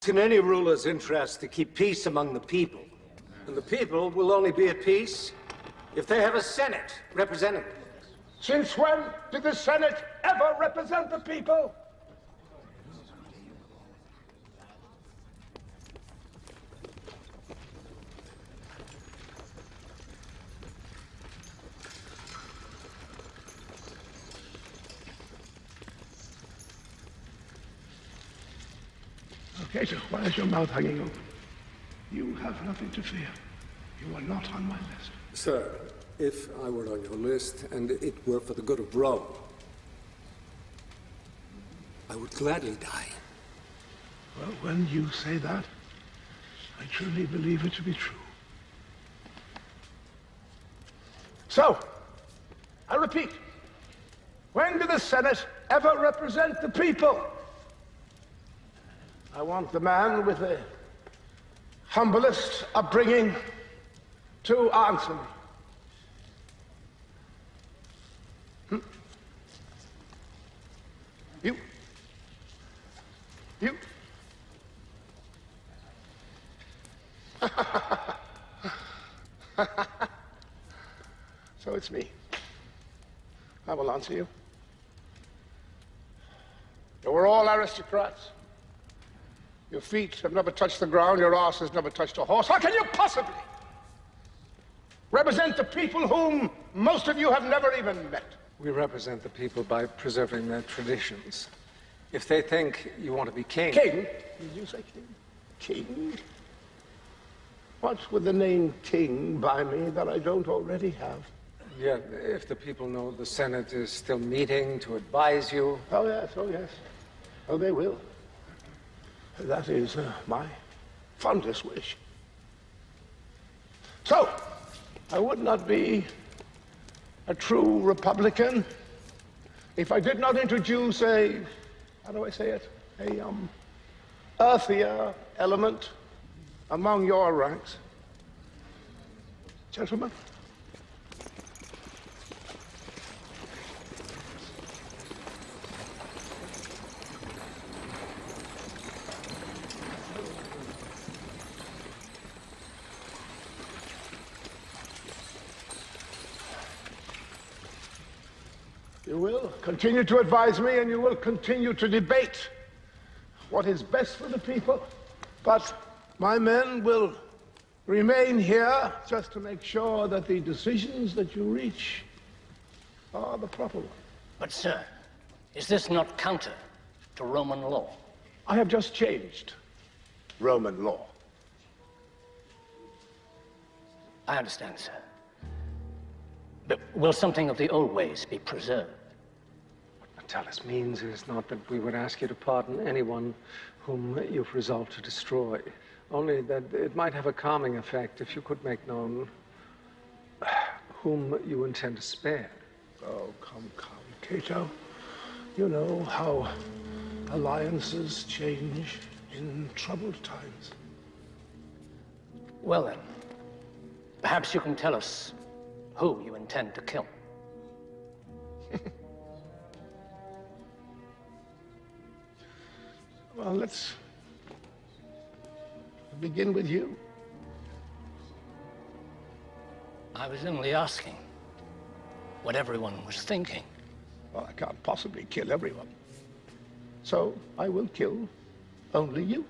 It's in any ruler's interest to keep peace among the people. And the people will only be at peace if they have a Senate representing them. Since when did the Senate ever represent the people? Caesar, why is your mouth hanging open? You have nothing to fear. You are not on my list. Sir, if I were on your list, and it were for the good of Rome, I would gladly die. Well, when you say that, I truly believe it to be true. So, I repeat, when did the Senate ever represent the people? I want the man with the humblest upbringing to answer me. You? So it's me. I will answer you. You were all aristocrats. Your feet have never touched the ground, your arse has never touched a horse. How can you possibly represent the people whom most of you have never even met? We represent the people by preserving their traditions. If they think you want to be king... King? Did you say king? King? What would the name king buy me that I don't already have? Yeah, if the people know the Senate is still meeting to advise you... Oh, yes, oh, yes. Oh, they will. That is my fondest wish. So, I would not be a true Republican if I did not introduce a, how do I say it, a earthier element among your ranks. Gentlemen. You will continue to advise me, and you will continue to debate what is best for the people. But my men will remain here just to make sure that the decisions that you reach are the proper ones. But, sir, is this not counter to Roman law? I have just changed Roman law. I understand, sir. But will something of the old ways be preserved? What Natalis means is not that we would ask you to pardon anyone whom you've resolved to destroy, only that it might have a calming effect if you could make known whom you intend to spare. Oh, come, Cato. You know how alliances change in troubled times. Well, then, perhaps you can tell us who you intend to kill. Well, let's begin with you. I was only asking what everyone was thinking. Well, I can't possibly kill everyone. So I will kill only you.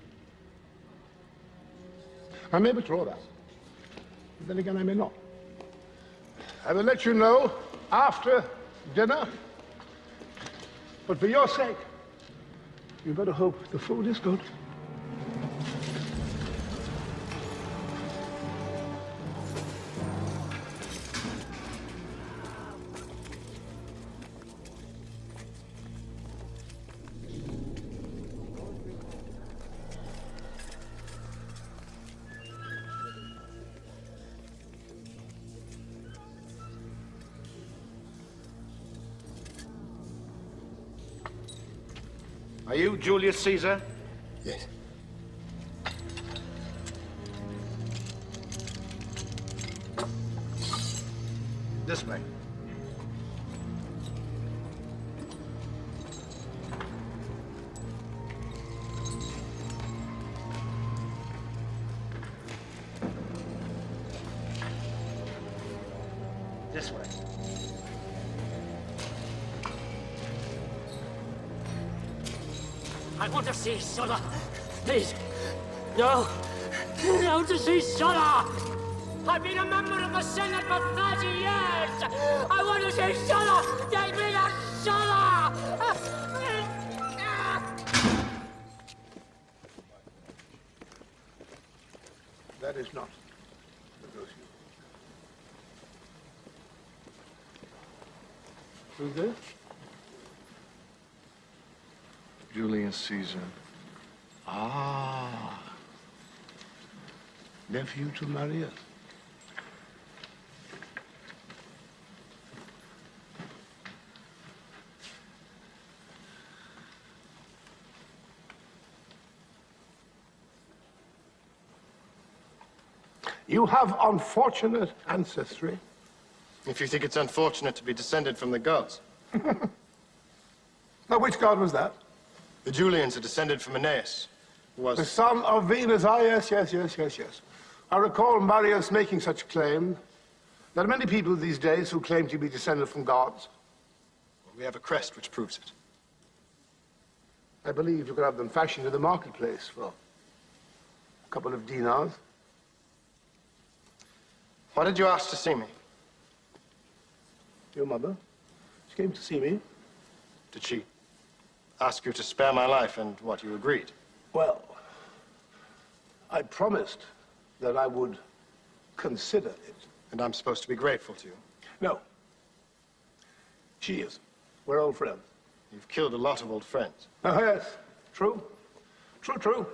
I may withdraw that. But then again, I may not. I will let you know after dinner. But for your sake, you better hope the food is good. Are you Julius Caesar? Yes. This way. this way. I want to see Sulla. Please. No. No to see Sulla. I've been a member of the Senate for 30 years. I want to see Sulla. Take me to Sulla. That is not negotiable. Who's this? Julius Caesar. Ah. Nephew to Marius. You have unfortunate ancestry. If you think it's unfortunate to be descended from the gods. Now, which god was that? The Julians are descended from Aeneas, who was... The son of Venus. Ah, yes. I recall Marius making such claim. There are many people these days who claim to be descended from gods. We have a crest which proves it. I believe you could have them fashioned in the marketplace for a couple of dinars. Why did you ask to see me? Your mother? She came to see me. Did she ask you to spare my life, and what, you agreed? Well, I promised that I would consider it. And I'm supposed to be grateful to you? No. She is. We're old friends. You've killed a lot of old friends. Oh, yes. True. True.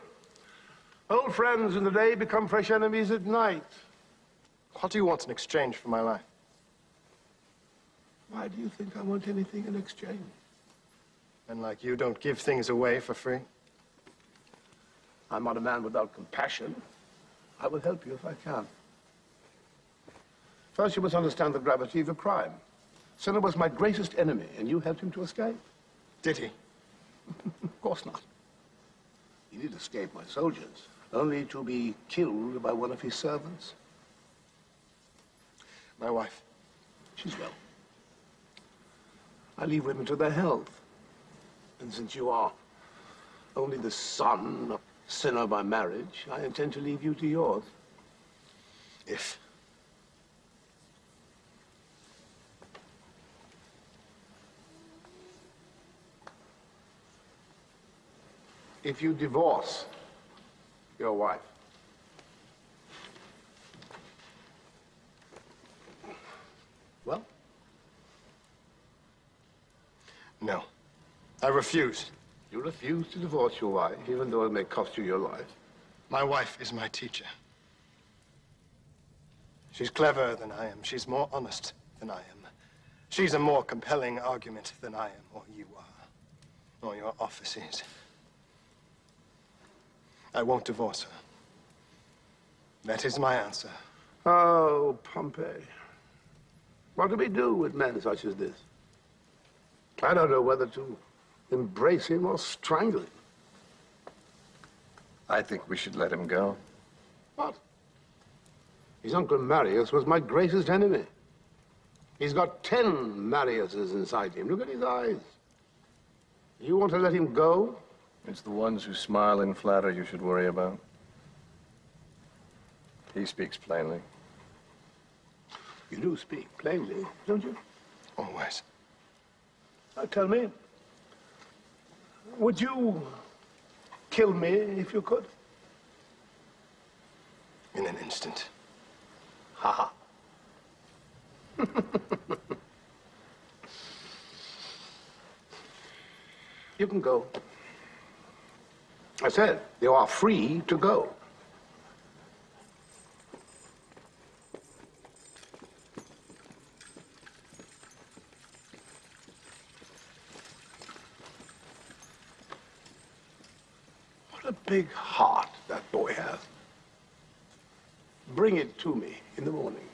Old friends in the day become fresh enemies at night. What do you want in exchange for my life? Why do you think I want anything in exchange? Men like you don't give things away for free. I'm not a man without compassion. I will help you if I can. First, you must understand the gravity of your crime. Cinna was my greatest enemy, and you helped him to escape. Did he? Of course not. He did escape my soldiers, only to be killed by one of his servants. My wife. She's well. I leave women to their health. And since you are only the son of Cinna by marriage, I intend to leave you to yours. If you divorce your wife. Well? No. I refuse. You refuse to divorce your wife, even though it may cost you your life. My wife is my teacher. She's cleverer than I am. She's more honest than I am. She's a more compelling argument than I am, or you are, or your office is. I won't divorce her. That is my answer. Oh, Pompey. What do we do with men such as this? I don't know whether to embrace him or strangle him. I think we should let him go. What? His uncle Marius was my greatest enemy. He's got 10 Mariuses inside him. Look at his eyes. You want to let him go? It's the ones who smile and flatter you should worry about. He speaks plainly. You do speak plainly, don't you? Always. Now tell me, would you kill me if you could? In an instant. Ha ha. You can go. I said, you are free to go. What a big heart that boy has. Bring it to me in the morning.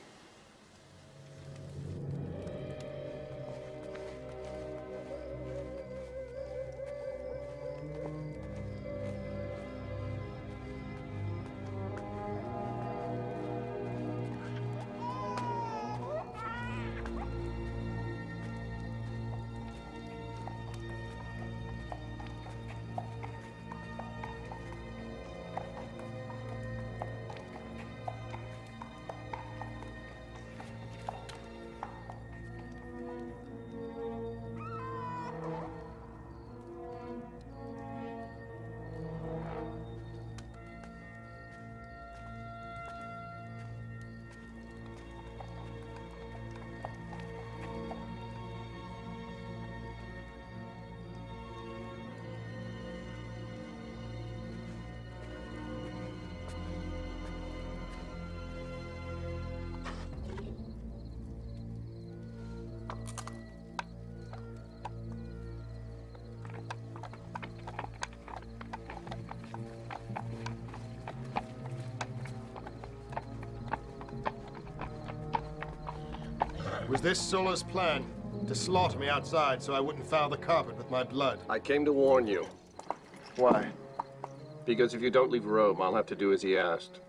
Was this Sulla's plan? To slaughter me outside so I wouldn't foul the carpet with my blood? I came to warn you. Why? Because if you don't leave Rome, I'll have to do as he asked.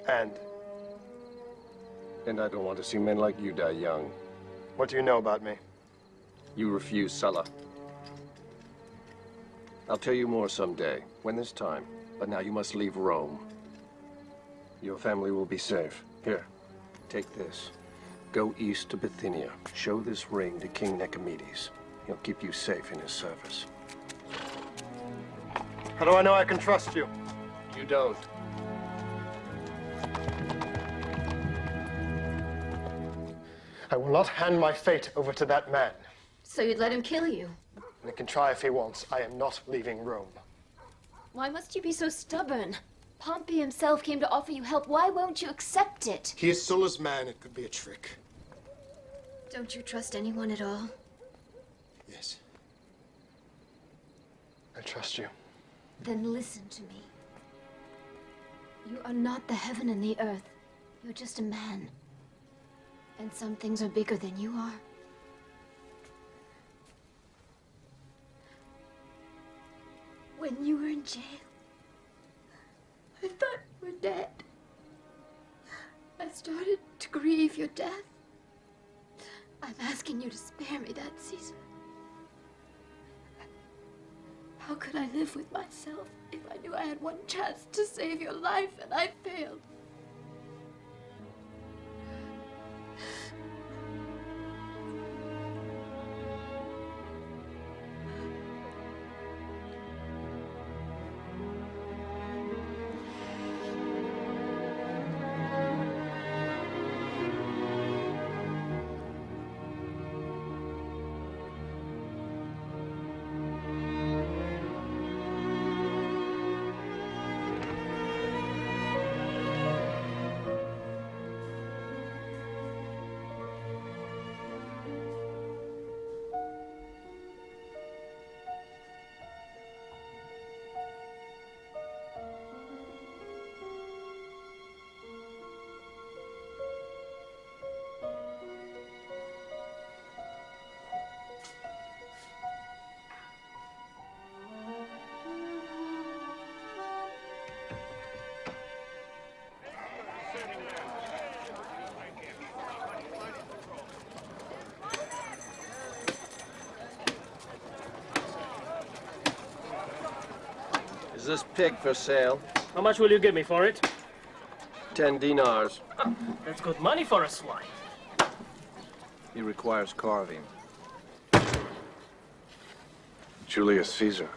And And I don't want to see men like you die young. what do you know about me? You refuse Sulla. I'll tell you more someday, when there's time. But now you must leave Rome. Your family will be safe. Here, take this. Go east to Bithynia. Show this ring to King Nicomedes. He'll keep you safe in his service. How do I know I can trust you? You don't. I will not hand my fate over to that man. So you'd let him kill you? And he can try if he wants. I am not leaving Rome. Why must you be so stubborn? Pompey himself came to offer you help. Why won't you accept it? He is Sulla's man. It could be a trick. Don't you trust anyone at all? Yes. I trust you. Then listen to me. You are not the heaven and the earth. You're just a man. And some things are bigger than you are. When you were in jail, I thought you were dead. I started to grieve your death. I'm asking you to spare me that, Caesar. How could I live with myself if I knew I had one chance to save your life and I failed? Is this pig for sale? How much will you give me for it? 10 dinars. That's good money for a swine. He requires carving. Julius Caesar.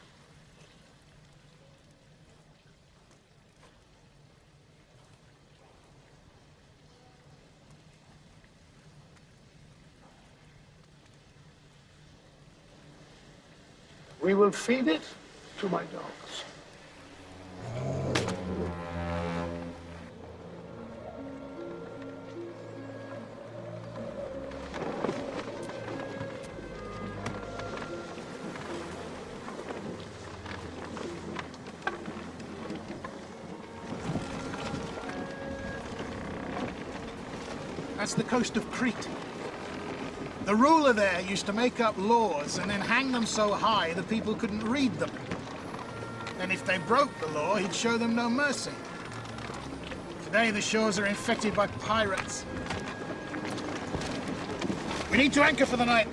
We will feed it to my dogs. That's the coast of Crete. The ruler there used to make up laws and then hang them so high that people couldn't read them. Then if they broke the law, he'd show them no mercy. Today the shores are infected by pirates. We need to anchor for the night.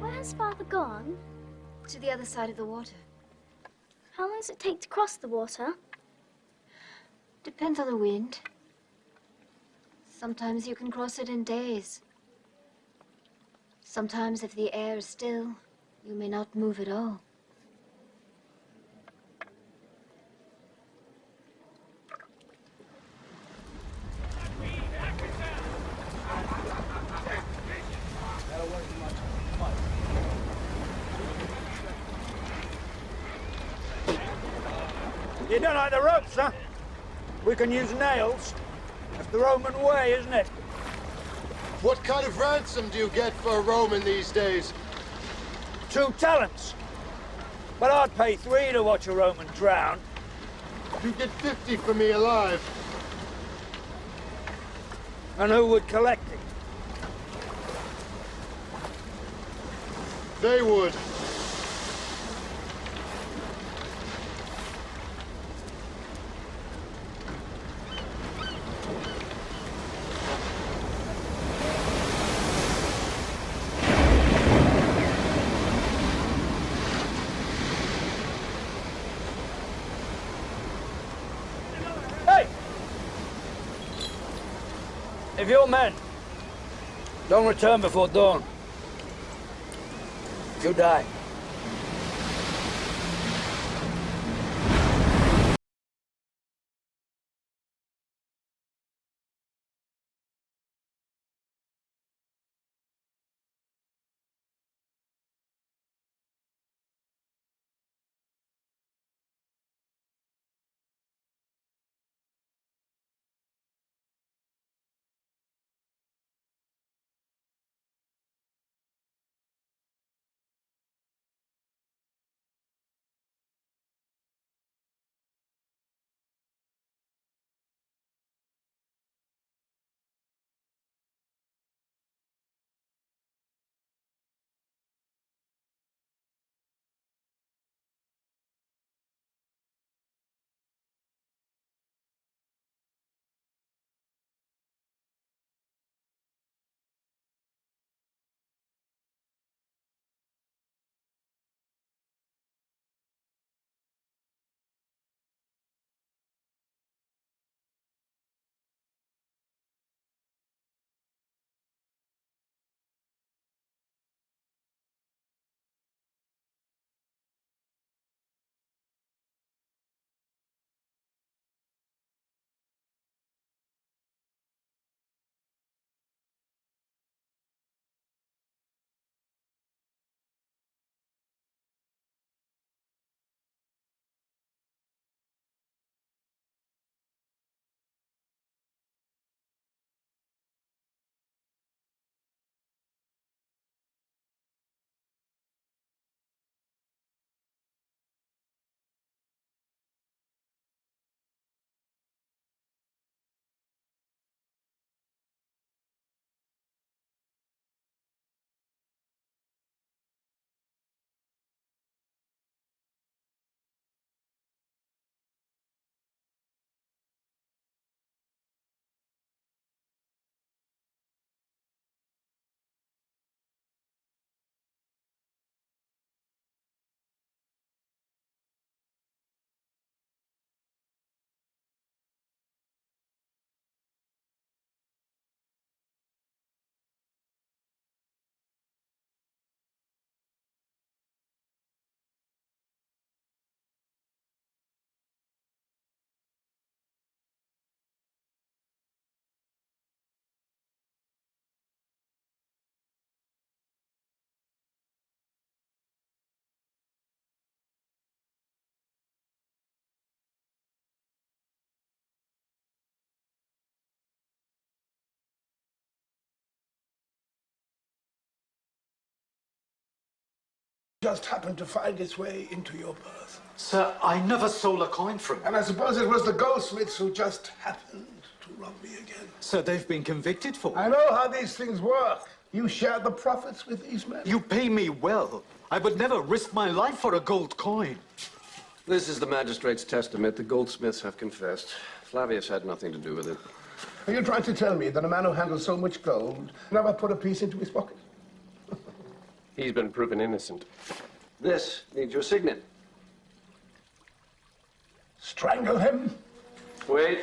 Where's Father gone? to the other side of the water. How long does it take to cross the water? Depends on the wind. Sometimes you can cross it in days. Sometimes, if the air is still, you may not move at all. You don't like the ropes, huh? We can use nails. That's the Roman way, isn't it? What kind of ransom do you get for a Roman these days? 2 talents. But I'd pay 3 to watch a Roman drown. You get 50 for me alive. And who would collect it? They would. If your men don't return before dawn, you die. Just happened to find its way into your berth. Sir, I never stole a coin from you. And I suppose it was the goldsmiths who just happened to rob me again. Sir, they've been convicted for it. I know how these things work. You share the profits with these men. You pay me well. I would never risk my life for a gold coin. This is the magistrate's testament. The goldsmiths have confessed. Flavius had nothing to do with it. Are you trying to tell me that a man who handles so much gold never put a piece into his pocket? He's been proven innocent. This needs your signet. Strangle him? Wait.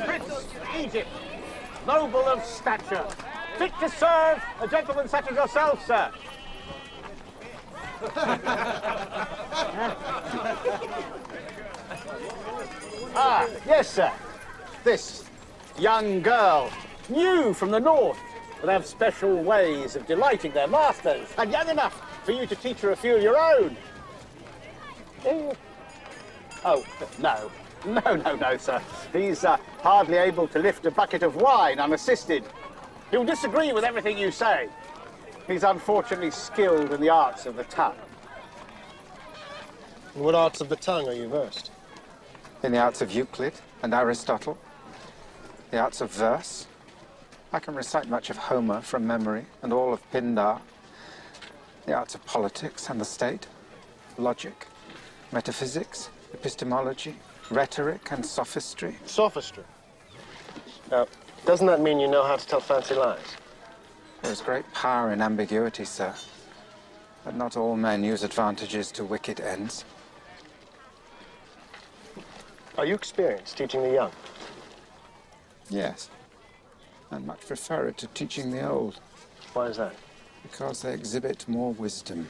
Prince of Egypt, noble of stature, fit to serve a gentleman such as yourself, sir. Ah, yes, sir. This young girl, new from the north, will have special ways of delighting their masters, and young enough for you to teach her a few of your own. Oh, no. No, sir. He's hardly able to lift a bucket of wine unassisted. He'll disagree with everything you say. He's unfortunately skilled in the arts of the tongue. In what arts of the tongue are you versed? In the arts of Euclid and Aristotle, the arts of verse. I can recite much of Homer from memory and all of Pindar. The arts of politics and the state, logic, metaphysics, epistemology, rhetoric and sophistry. Sophistry? Now, doesn't that mean you know how to tell fancy lies? There's great power in ambiguity, sir. But not all men use advantages to wicked ends. Are you experienced teaching the young? Yes. I'd much prefer it to teaching the old. Why is that? Because they exhibit more wisdom.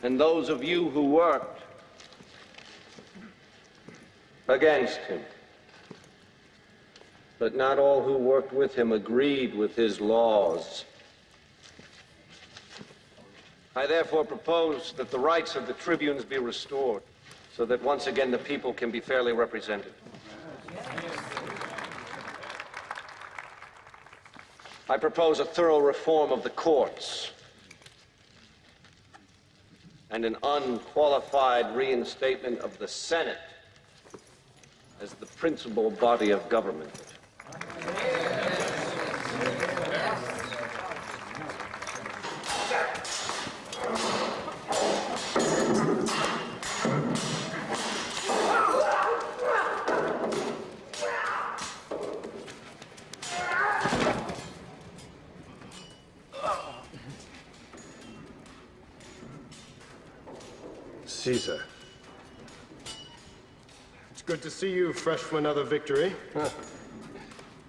and those of you who worked against him. But not all who worked with him agreed with his laws. I therefore propose that the rights of the tribunes be restored, so that once again the people can be fairly represented. I propose a thorough reform of the courts and an unqualified reinstatement of the Senate as the principal body of government. Caesar. It's good to see you, fresh from another victory.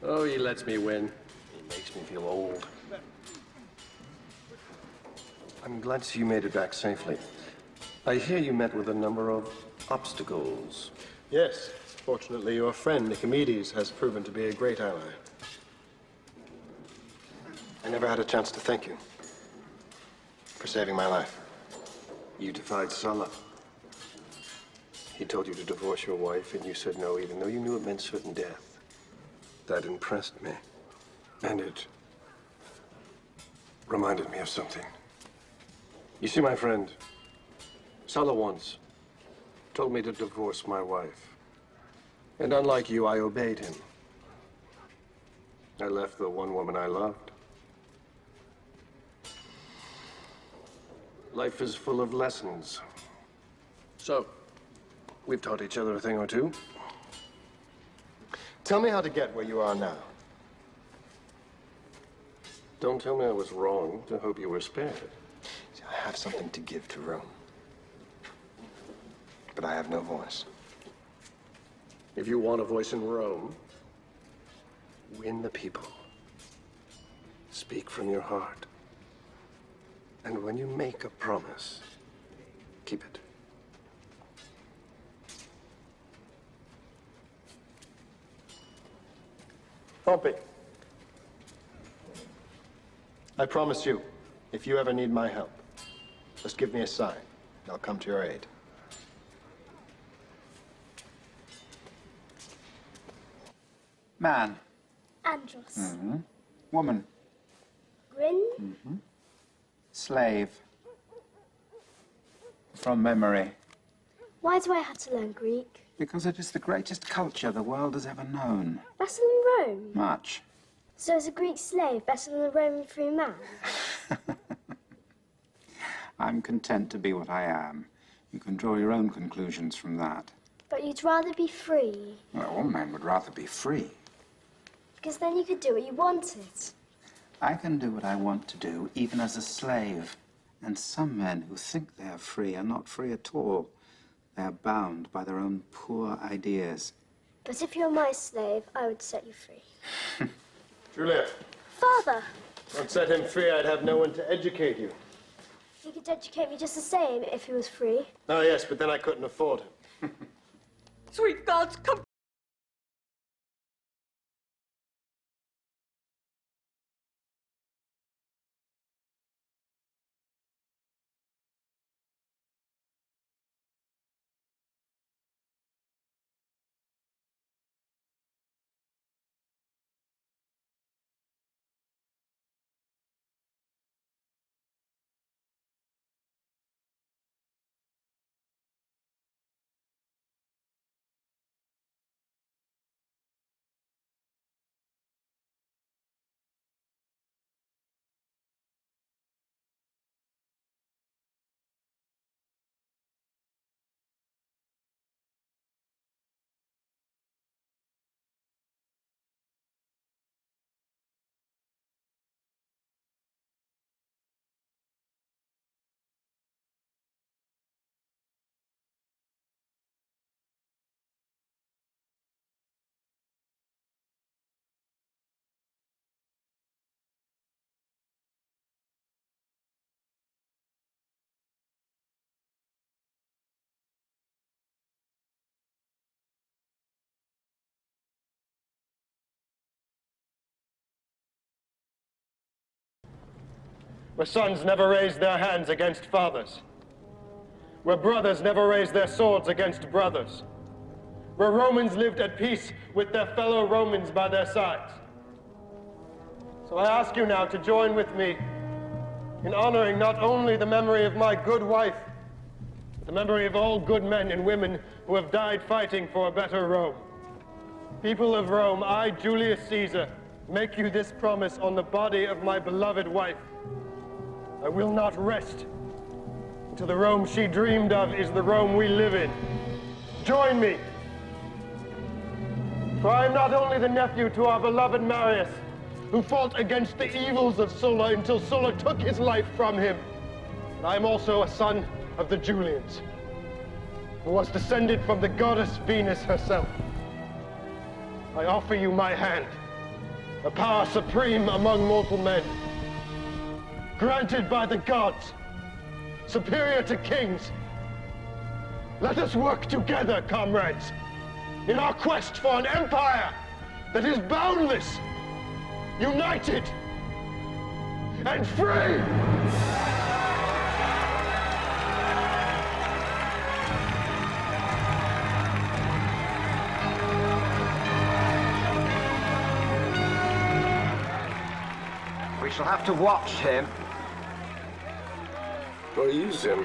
Oh, he lets me win. He makes me feel old. I'm glad to see you made it back safely. I hear you met with a number of obstacles. Yes. Fortunately, your friend Nicomedes has proven to be a great ally. I never had a chance to thank you for saving my life. You defied Sulla. He told you to divorce your wife, and you said no, even though you knew it meant certain death. That impressed me. And it reminded me of something. You see, my friend, Sulla once told me to divorce my wife. And unlike you, I obeyed him. I left the one woman I loved. Life is full of lessons. So, we've taught each other a thing or two. Tell me how to get where you are now. Don't tell me I was wrong to hope you were spared. See, I have something to give to Rome. But I have no voice. If you want a voice in Rome, win the people. Speak from your heart. And when you make a promise, keep it. Pompey, I promise you, if you ever need my help, just give me a sign, and I'll come to your aid. Man. Andros. Woman. Grin. Slave. From memory. Why do I have to learn Greek? Because it is the greatest culture the world has ever known. Better than Rome? Much. So is a Greek slave better than a Roman free man? I'm content to be what I am. You can draw your own conclusions from that. But you'd rather be free. Well, all men would rather be free. Because then you could do what you wanted. I can do what I want to do, even as a slave. And some men who think they are free are not free at all. They are bound by their own poor ideas. But if you're my slave, I would set you free. Juliet. Father! Don't set him free, I'd have no one to educate you. He could educate me just the same if he was free. Oh, yes, but then I couldn't afford him. Sweet gods, come where sons never raised their hands against fathers, where brothers never raised their swords against brothers, where Romans lived at peace with their fellow Romans by their sides. So I ask you now to join with me in honoring not only the memory of my good wife, but the memory of all good men and women who have died fighting for a better Rome. People of Rome, I, Julius Caesar, make you this promise on the body of my beloved wife. I will not rest until the Rome she dreamed of is the Rome we live in. Join me. For I am not only the nephew to our beloved Marius, who fought against the evils of Sulla until Sulla took his life from him, but I am also a son of the Julians, who was descended from the goddess Venus herself. I offer you my hand, a power supreme among mortal men, granted by the gods, superior to kings. Let us work together, comrades, in our quest for an empire that is boundless, united, and free! We shall have to watch him. Or use him.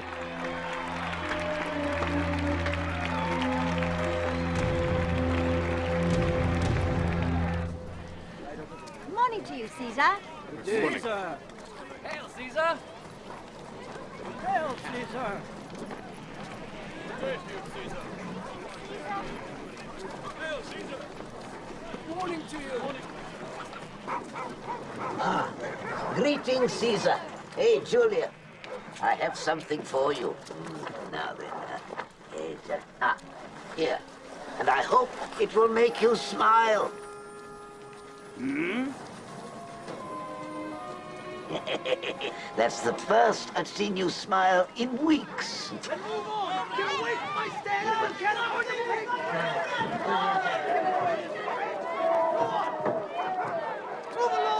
Morning to you, Caesar. Caesar! Hail, Caesar! Hail, Caesar! Hail, Caesar! Morning to you! Greetings, Caesar. Hey, Julia. I have something for you. Now then, here. And I hope it will make you smile. Hmm? That's the first I've seen you smile in weeks. Move on! Get away from my stand! Get out of the way!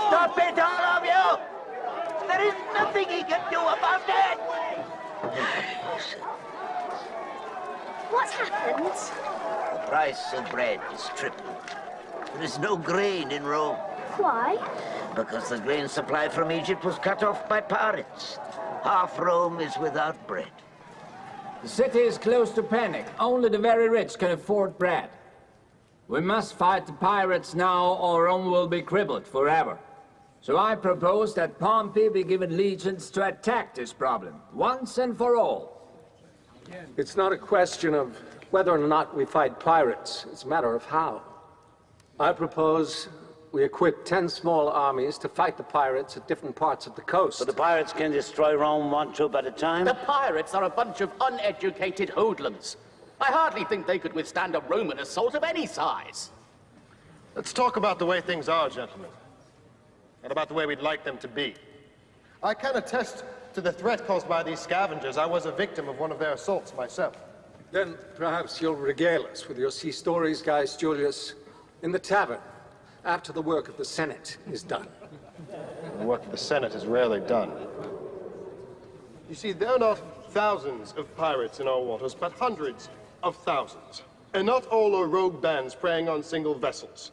Stop it, all of you! There is nothing he can do about it! What happened? The price of bread is tripled. There is no grain in Rome. Why? Because the grain supply from Egypt was cut off by pirates. Half Rome is without bread. The city is close to panic. Only the very rich can afford bread. We must fight the pirates now, or Rome will be crippled forever. So I propose that Pompey be given legions to attack this problem, once and for all. It's not a question of whether or not we fight pirates. It's a matter of how. I propose we equip 10 small armies to fight the pirates at different parts of the coast. So the pirates can destroy Rome one troop at a time? The pirates are a bunch of uneducated hoodlums. I hardly think they could withstand a Roman assault of any size. Let's talk about the way things are, gentlemen, and about the way we'd like them to be. I can attest to the threat caused by these scavengers. I was a victim of one of their assaults myself. Then perhaps you'll regale us with your sea stories, Gaius Julius, in the tavern, after the work of the Senate is done. The work of the Senate is rarely done. You see, there are not thousands of pirates in our waters, but hundreds of thousands. And not all are rogue bands preying on single vessels.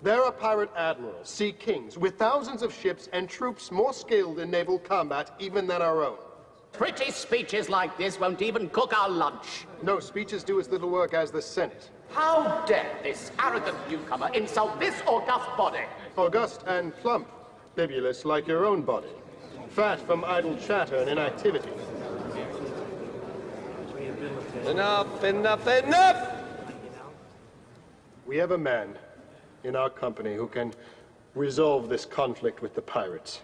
There are pirate admirals, sea kings, with thousands of ships and troops more skilled in naval combat even than our own. Pretty speeches like this won't even cook our lunch. No, speeches do as little work as the Senate. How dare this arrogant newcomer insult this august body? August and plump, bibulous like your own body. Fat from idle chatter and inactivity. Enough, enough, enough! We have a man in our company who can resolve this conflict with the pirates.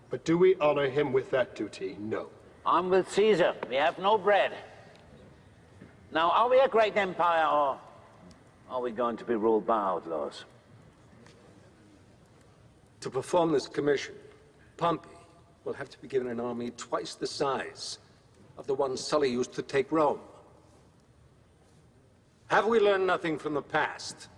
But do we honor him with that duty? No. I'm with Caesar. We have no bread. Now, are we a great empire, or are we going to be ruled by outlaws? To perform this commission, Pompey will have to be given an army twice the size of the one Sully used to take Rome. Have we learned nothing from the past?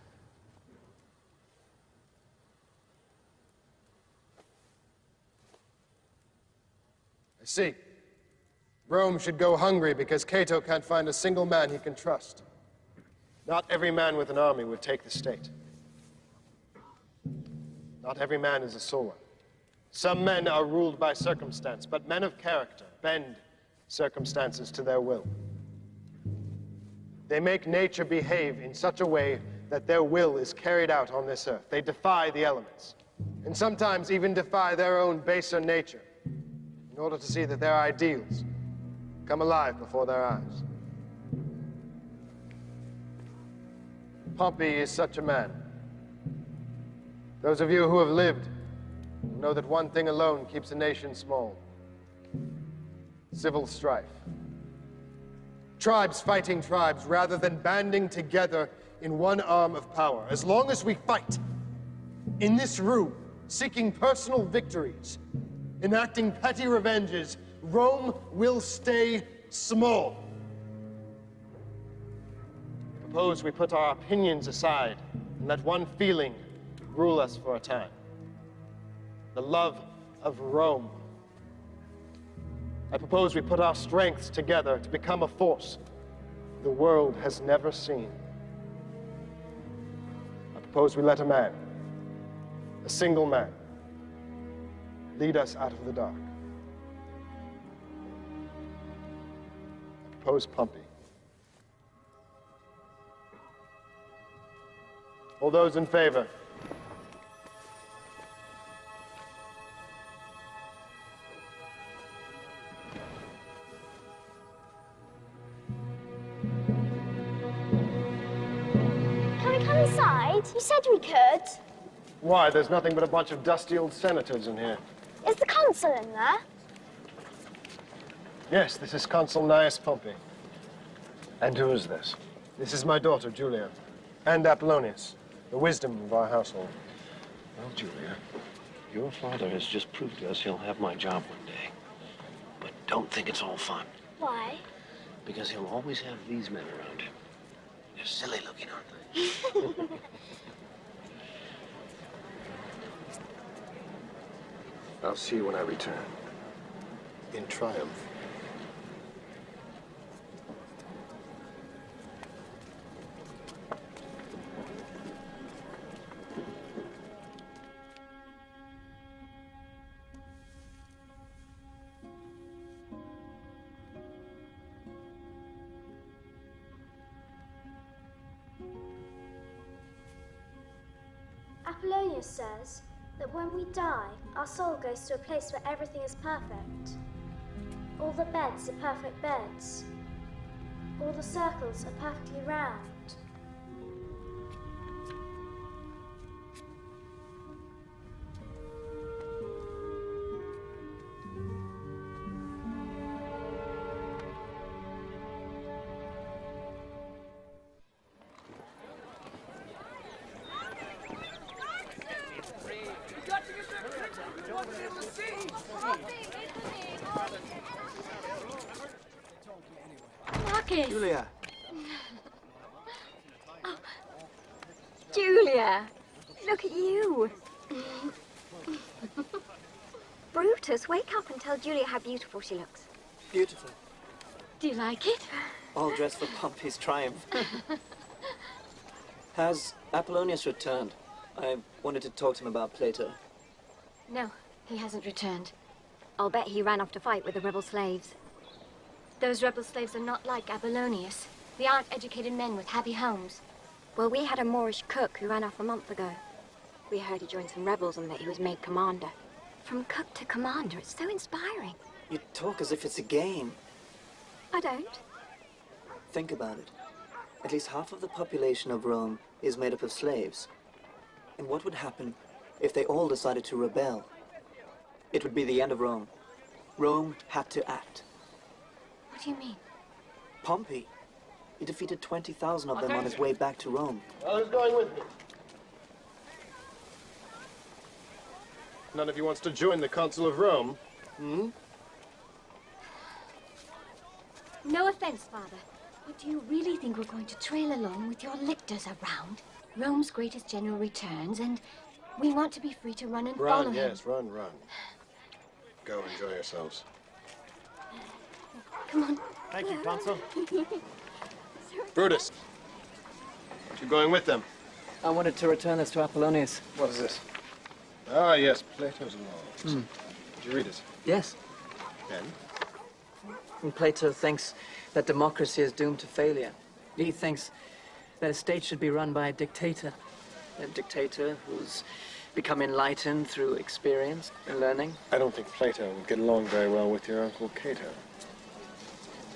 See, Rome should go hungry because Cato can't find a single man he can trust. Not every man with an army would take the state. Not every man is a Solon. Some men are ruled by circumstance, but men of character bend circumstances to their will. They make nature behave in such a way that their will is carried out on this earth. They defy the elements, and sometimes even defy their own baser nature, in order to see that their ideals come alive before their eyes. Pompey is such a man. Those of you who have lived know that one thing alone keeps a nation small: civil strife. Tribes fighting tribes rather than banding together in one arm of power. As long as we fight in this room, seeking personal victories, enacting petty revenges, Rome will stay small. Suppose we put our opinions aside and let one feeling rule us for a time: the love of Rome. I propose we put our strengths together to become a force the world has never seen. I propose we let a man, a single man, lead us out of the dark. I propose Pompey. All those in favor? Inside? You said we could. Why? There's nothing but a bunch of dusty old senators in here. Is the consul in there? Yes, this is Consul Gnaeus Pompey. And who is this? This is my daughter, Julia, and Apollonius, the wisdom of our household. Well, Julia, your father has just proved to us he'll have my job one day. But don't think it's all fun. Why? Because he'll always have these men around him. They're silly looking, aren't they? I'll see you when I return. In triumph. Apollonius says that when we die, our soul goes to a place where everything is perfect. All the beds are perfect beds. All the circles are perfectly round. Julia. Oh. Julia, look at you. Brutus, wake up and tell Julia how beautiful she looks. Beautiful. Do you like it? All dressed for Pompey's triumph. Has Apollonius returned? I wanted to talk to him about Plato. No, he hasn't returned. I'll bet he ran off to fight with the rebel slaves. Those rebel slaves are not like Apollonius. They aren't educated men with happy homes. Well, we had a Moorish cook who ran off a month ago. We heard he joined some rebels and that he was made commander. From cook to commander, it's so inspiring. You talk as if it's a game. I don't. Think about it. At least half of the population of Rome is made up of slaves. And what would happen if they all decided to rebel? It would be the end of Rome. Rome had to act. What do you mean? Pompey. He defeated 20,000 of them on his way back to Rome. Well, who's going with me? None of you wants to join the Consul of Rome, hmm? No offense, Father, but do you really think we're going to trail along with your lictors around? Rome's greatest general returns, and we want to be free to run and follow him. Run, yes, run. Go enjoy yourselves. Come on. Thank you, Consul. Brutus, you going with them? I wanted to return this to Apollonius. What is this? Ah, yes, Plato's Laws. Did you read it? Yes. And? And Plato thinks that democracy is doomed to failure. He thinks that a state should be run by a dictator who's become enlightened through experience and learning. I don't think Plato would get along very well with your Uncle Cato.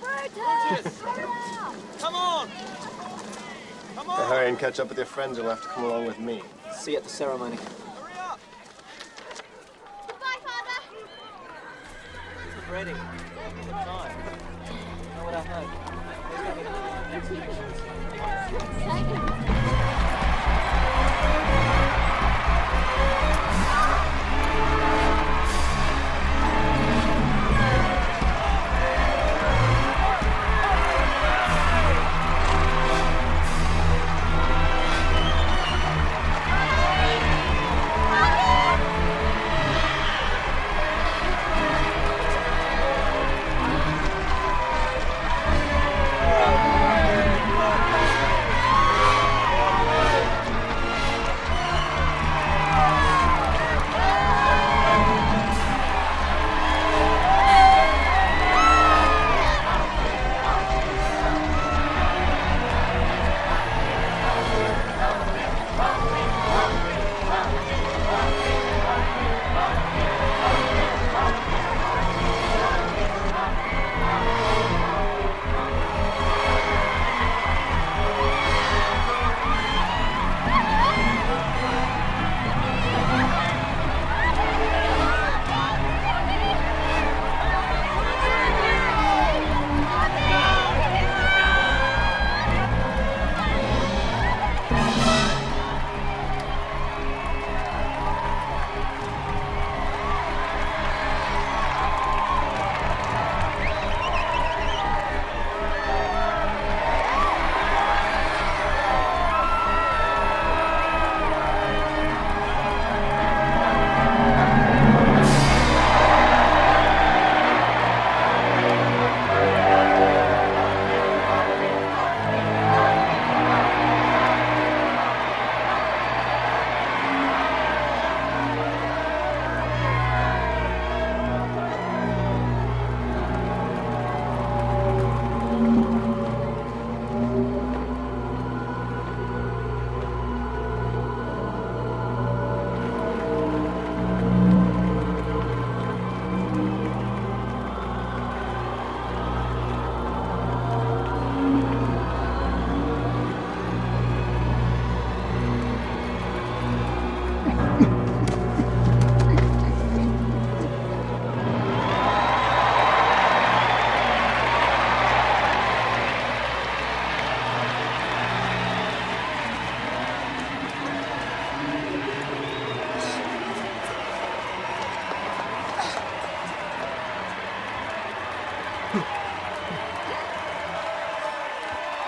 Brutus! Come on! Come on! Hurry and catch up with your friends. You'll have to come along with me. See you at the ceremony. Hurry up! Goodbye, Father. Ready. Good time. Know what I heard?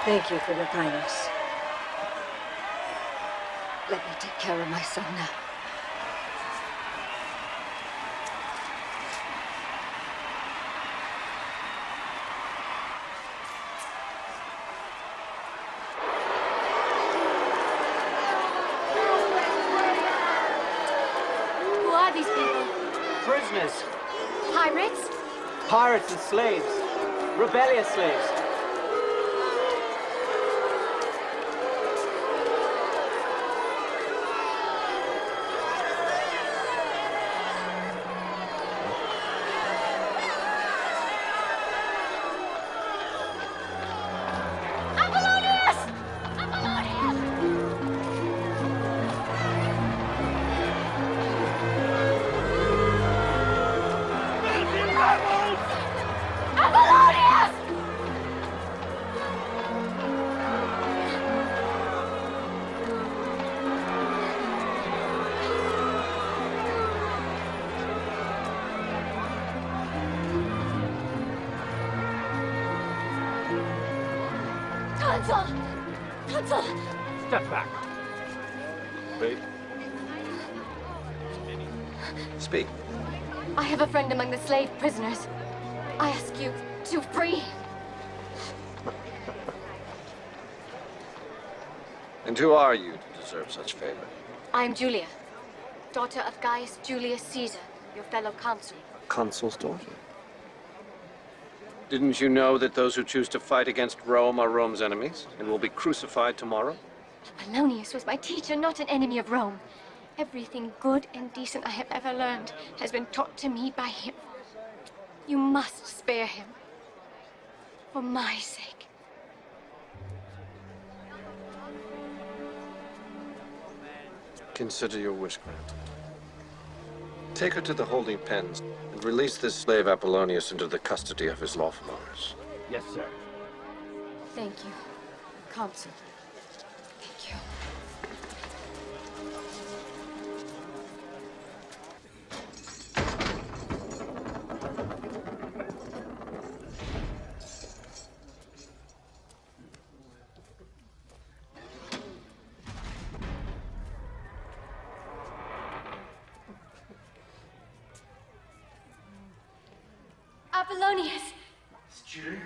Thank you for your kindness. Let me take care of my son now. Who are these people? Prisoners. Pirates? Pirates and slaves. Rebellious slaves. Consul! Consul! Step back. Wait. Speak. I have a friend among the slave prisoners. I ask you, to free. And who are you to deserve such favor? I am Julia, daughter of Gaius Julius Caesar, your fellow consul. Consul's daughter. Didn't you know that those who choose to fight against Rome are Rome's enemies and will be crucified tomorrow? Apollonius was my teacher, not an enemy of Rome. Everything good and decent I have ever learned has been taught to me by him. You must spare him. For my sake. Consider your wish granted. Take her to the holding pens and release this slave Apollonius into the custody of his lawful owners. Yes, sir. Thank you, Consul. Thank you. Apollonius! It's Julia.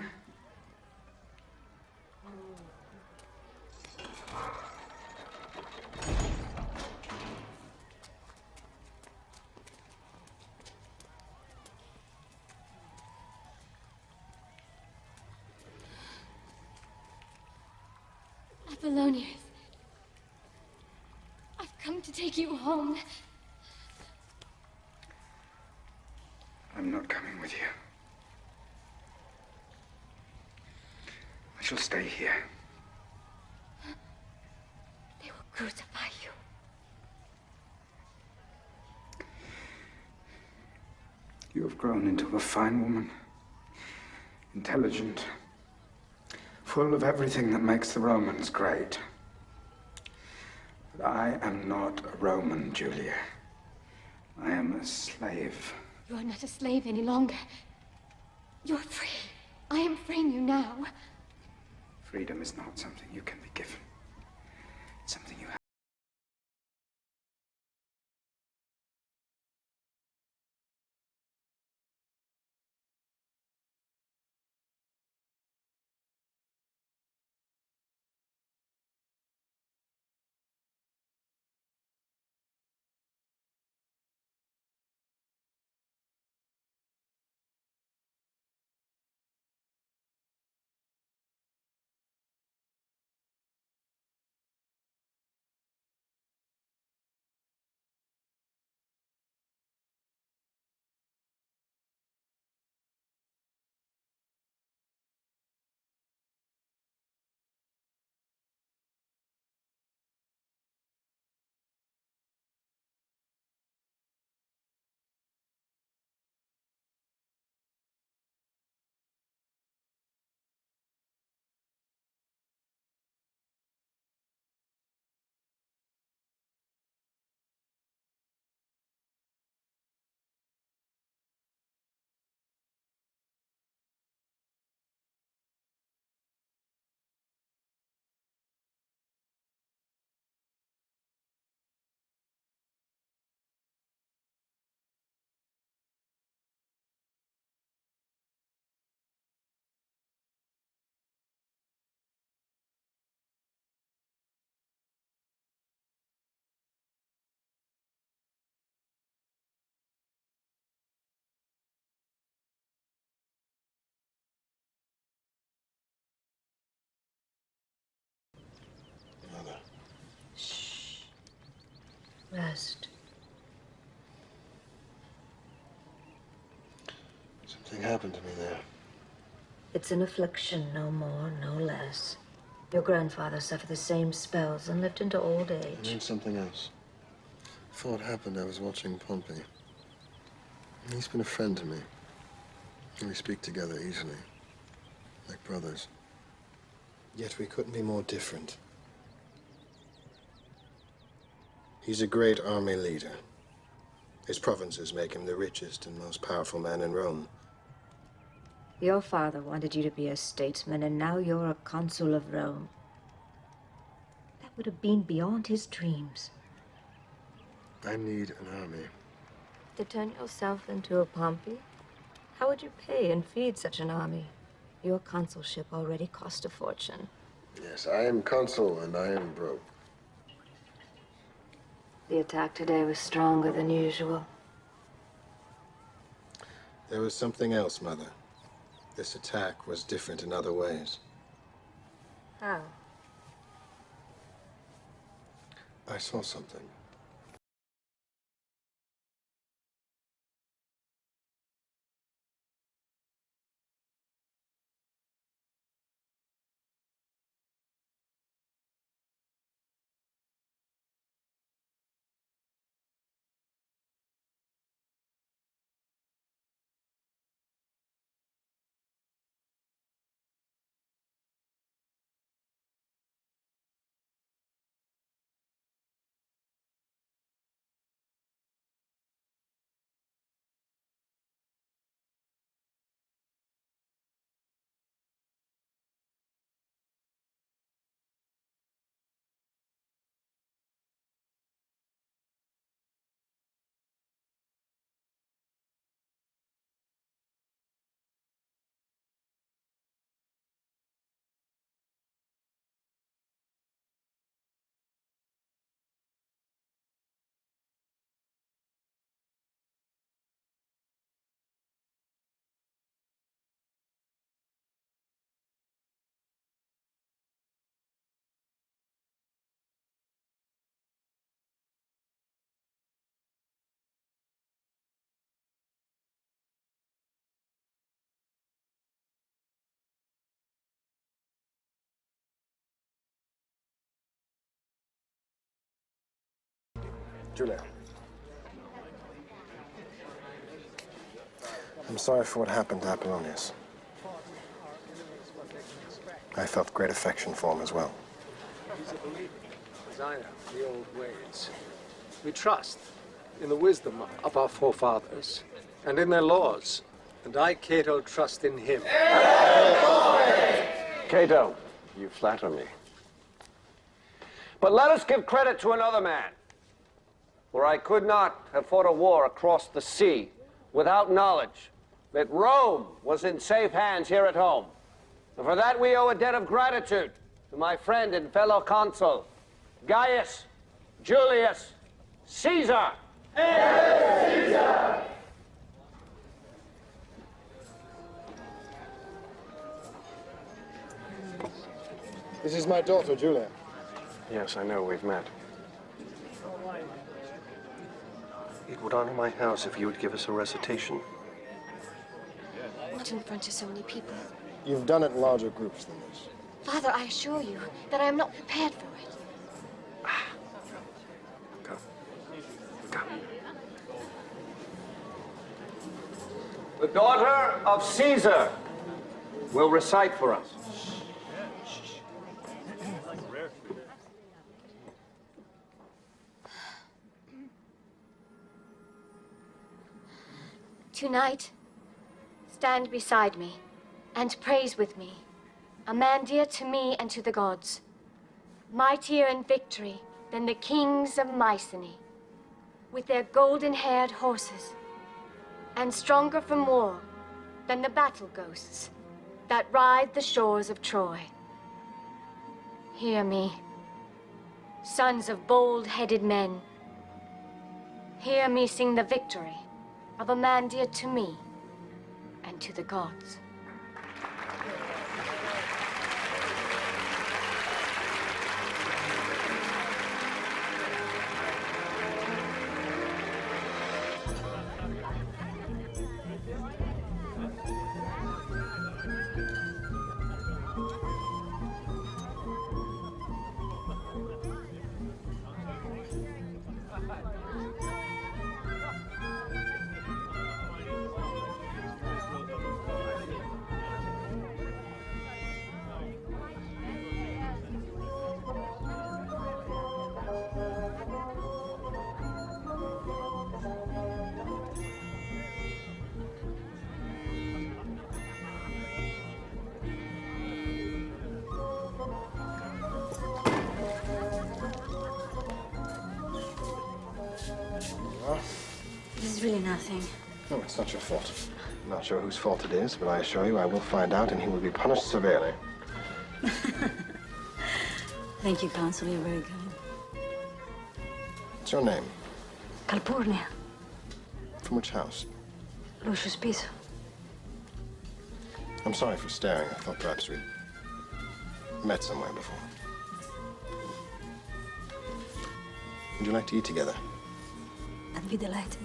Apollonius. I've come to take you home. I'm not coming with you. I shall stay here. They will crucify you. You have grown into a fine woman. Intelligent. Full of everything that makes the Romans great. But I am not a Roman, Julia. I am a slave. You are not a slave any longer. You're free. I am freeing you now. Freedom is not something you can be given. It's something you have. Rest. Something happened to me there. It's an affliction, no more, no less. Your grandfather suffered the same spells and lived into old age. I mean something else. Before it happened, I was watching Pompey. He's been a friend to me. And we speak together easily, like brothers. Yet we couldn't be more different. He's a great army leader. His provinces make him the richest and most powerful man in Rome. Your father wanted you to be a statesman, and now you're a consul of Rome. That would have been beyond his dreams. I need an army. To turn yourself into a Pompey? How would you pay and feed such an army? Your consulship already cost a fortune. Yes, I am consul and I am broke. The attack today was stronger than usual. There was something else, Mother. This attack was different in other ways. How? I saw something. Julia. I'm sorry for what happened to Apollonius. I felt great affection for him as well. He's a believer, as I am, in the old ways. We trust in the wisdom of our forefathers and in their laws. And I, Cato, trust in him. Cato, you flatter me. But let us give credit to another man. For I could not have fought a war across the sea without knowledge that Rome was in safe hands here at home. And for that we owe a debt of gratitude to my friend and fellow consul, Gaius Julius Caesar. Caesar! This is my daughter, Julia. Yes, I know, we've met. It would honor my house if you would give us a recitation. Not in front of so many people. You've done it in larger groups than this. Father, I assure you that I am not prepared for it. Go. Go. The daughter of Caesar will recite for us. Tonight, stand beside me and praise with me a man dear to me and to the gods, mightier in victory than the kings of Mycenae, with their golden-haired horses, and stronger from war than the battle ghosts that ride the shores of Troy. Hear me, sons of bold-headed men. Hear me sing the victory of a man dear to me and to the gods. This is really nothing. No, it's not your fault. I'm not sure whose fault it is, but I assure you I will find out, and he will be punished severely. Thank you, Consul. You're very kind. What's your name? Calpurnia. From which house? Lucius Piso. I'm sorry for staring. I thought perhaps we'd met somewhere before. Would you like to eat together? I'd be delighted.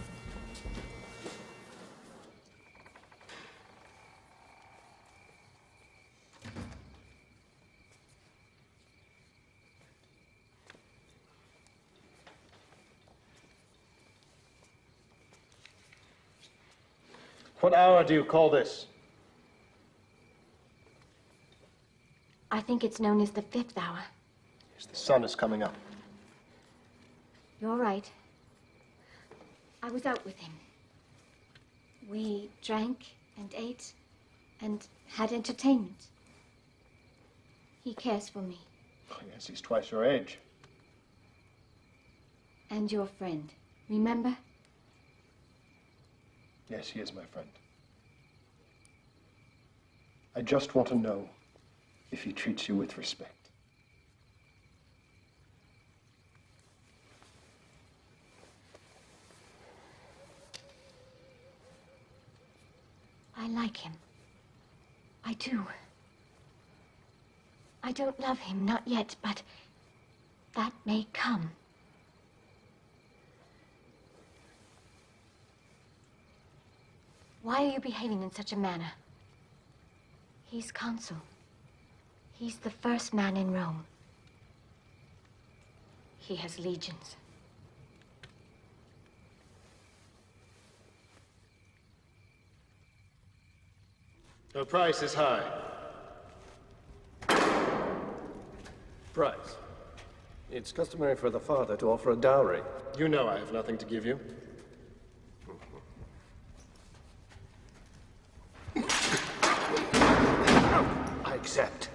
What hour do you call this? I think it's known as the 5th hour. Yes, the sun is coming up. You're right. I was out with him. We drank and ate and had entertainment. He cares for me. Oh, yes, he's twice your age. And your friend. Remember? Yes, he is my friend. I just want to know if he treats you with respect. I like him. I do. I don't love him, not yet, but that may come. Why are you behaving in such a manner? He's consul. He's the first man in Rome. He has legions. Your price is high. Price? It's customary for the father to offer a dowry. You know I have nothing to give you. I accept.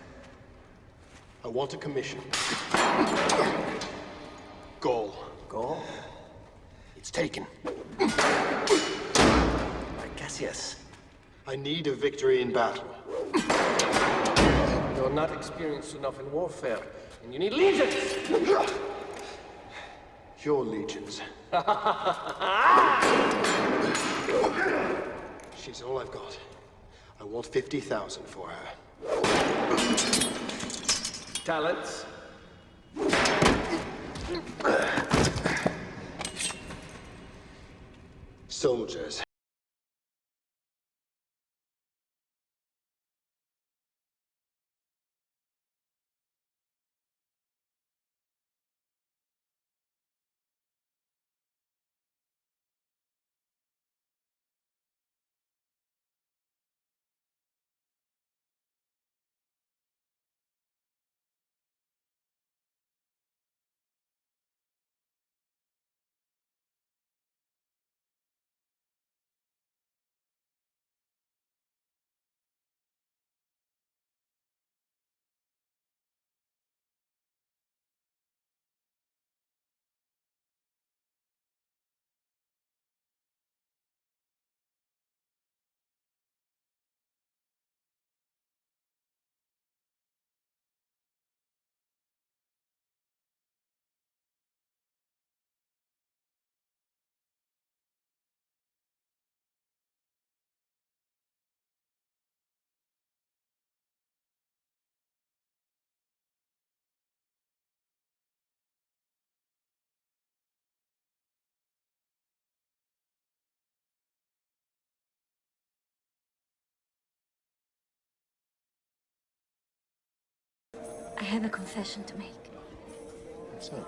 I want a commission. Gaul. Gaul? It's taken. By Cassius. I need a victory in battle. You're not experienced enough in warfare, and you need legions! Your legions. She's all I've got. I want 50,000 for her. Talents? Soldiers. I have a confession to make. What's that?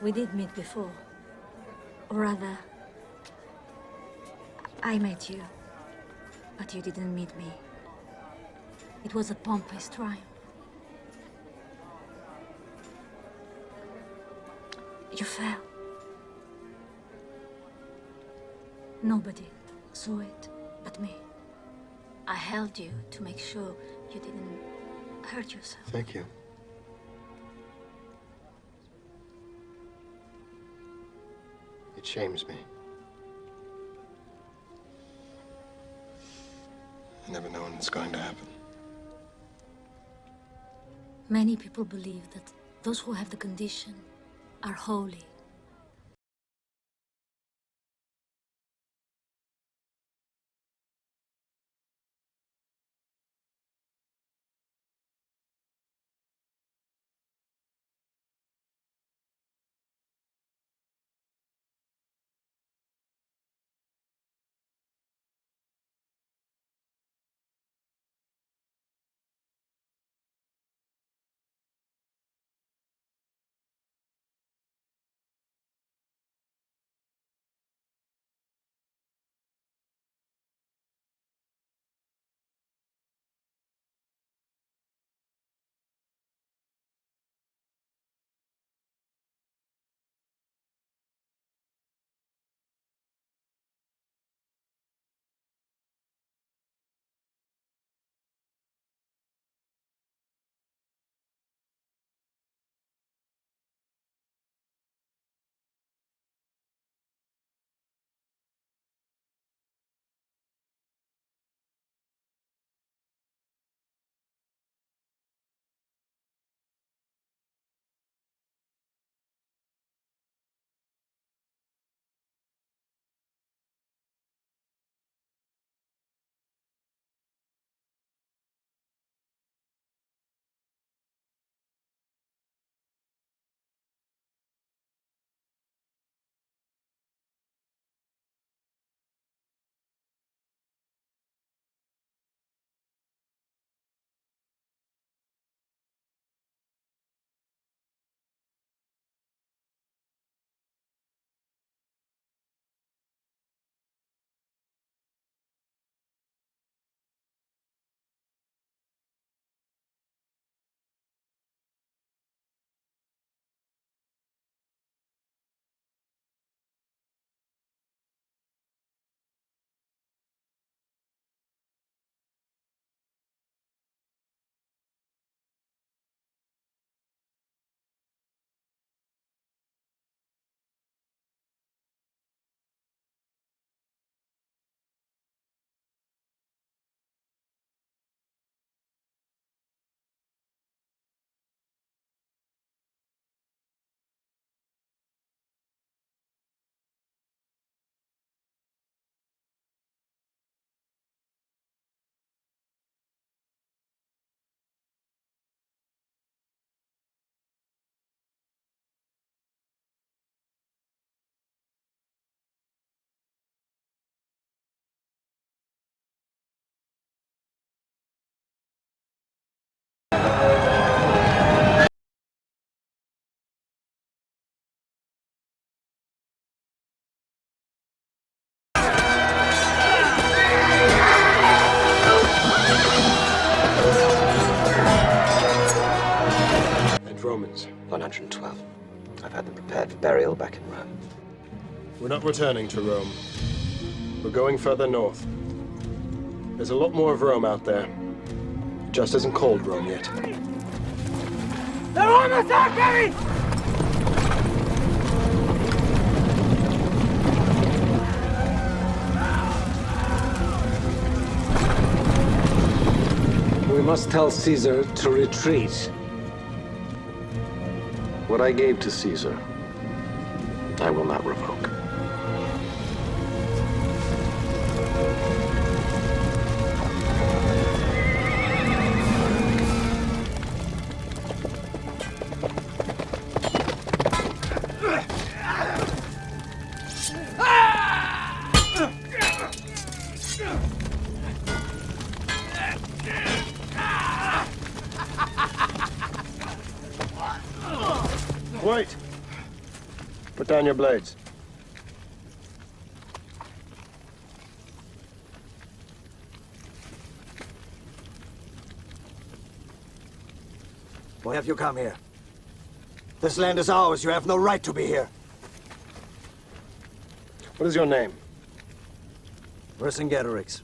We did meet before. Or rather, I met you, but you didn't meet me. It was a pompous triumph. You fell. Nobody saw it but me. I held you to make sure you didn't hurt yourself. Thank you. It shames me. never know when it's going to happen. Many people believe that those who have the condition are holy. Romans? 112. I've had them prepared for burial back in Rome. We're not returning to Rome. We're going further north. There's a lot more of Rome out there. It just isn't called Rome yet. They're almost out, Gary! We must tell Caesar to retreat. What I gave to Caesar, I will not revoke. Wait! Put down your blades. Why have you come here? This land is ours. You have no right to be here. What is your name? Vercingetorix.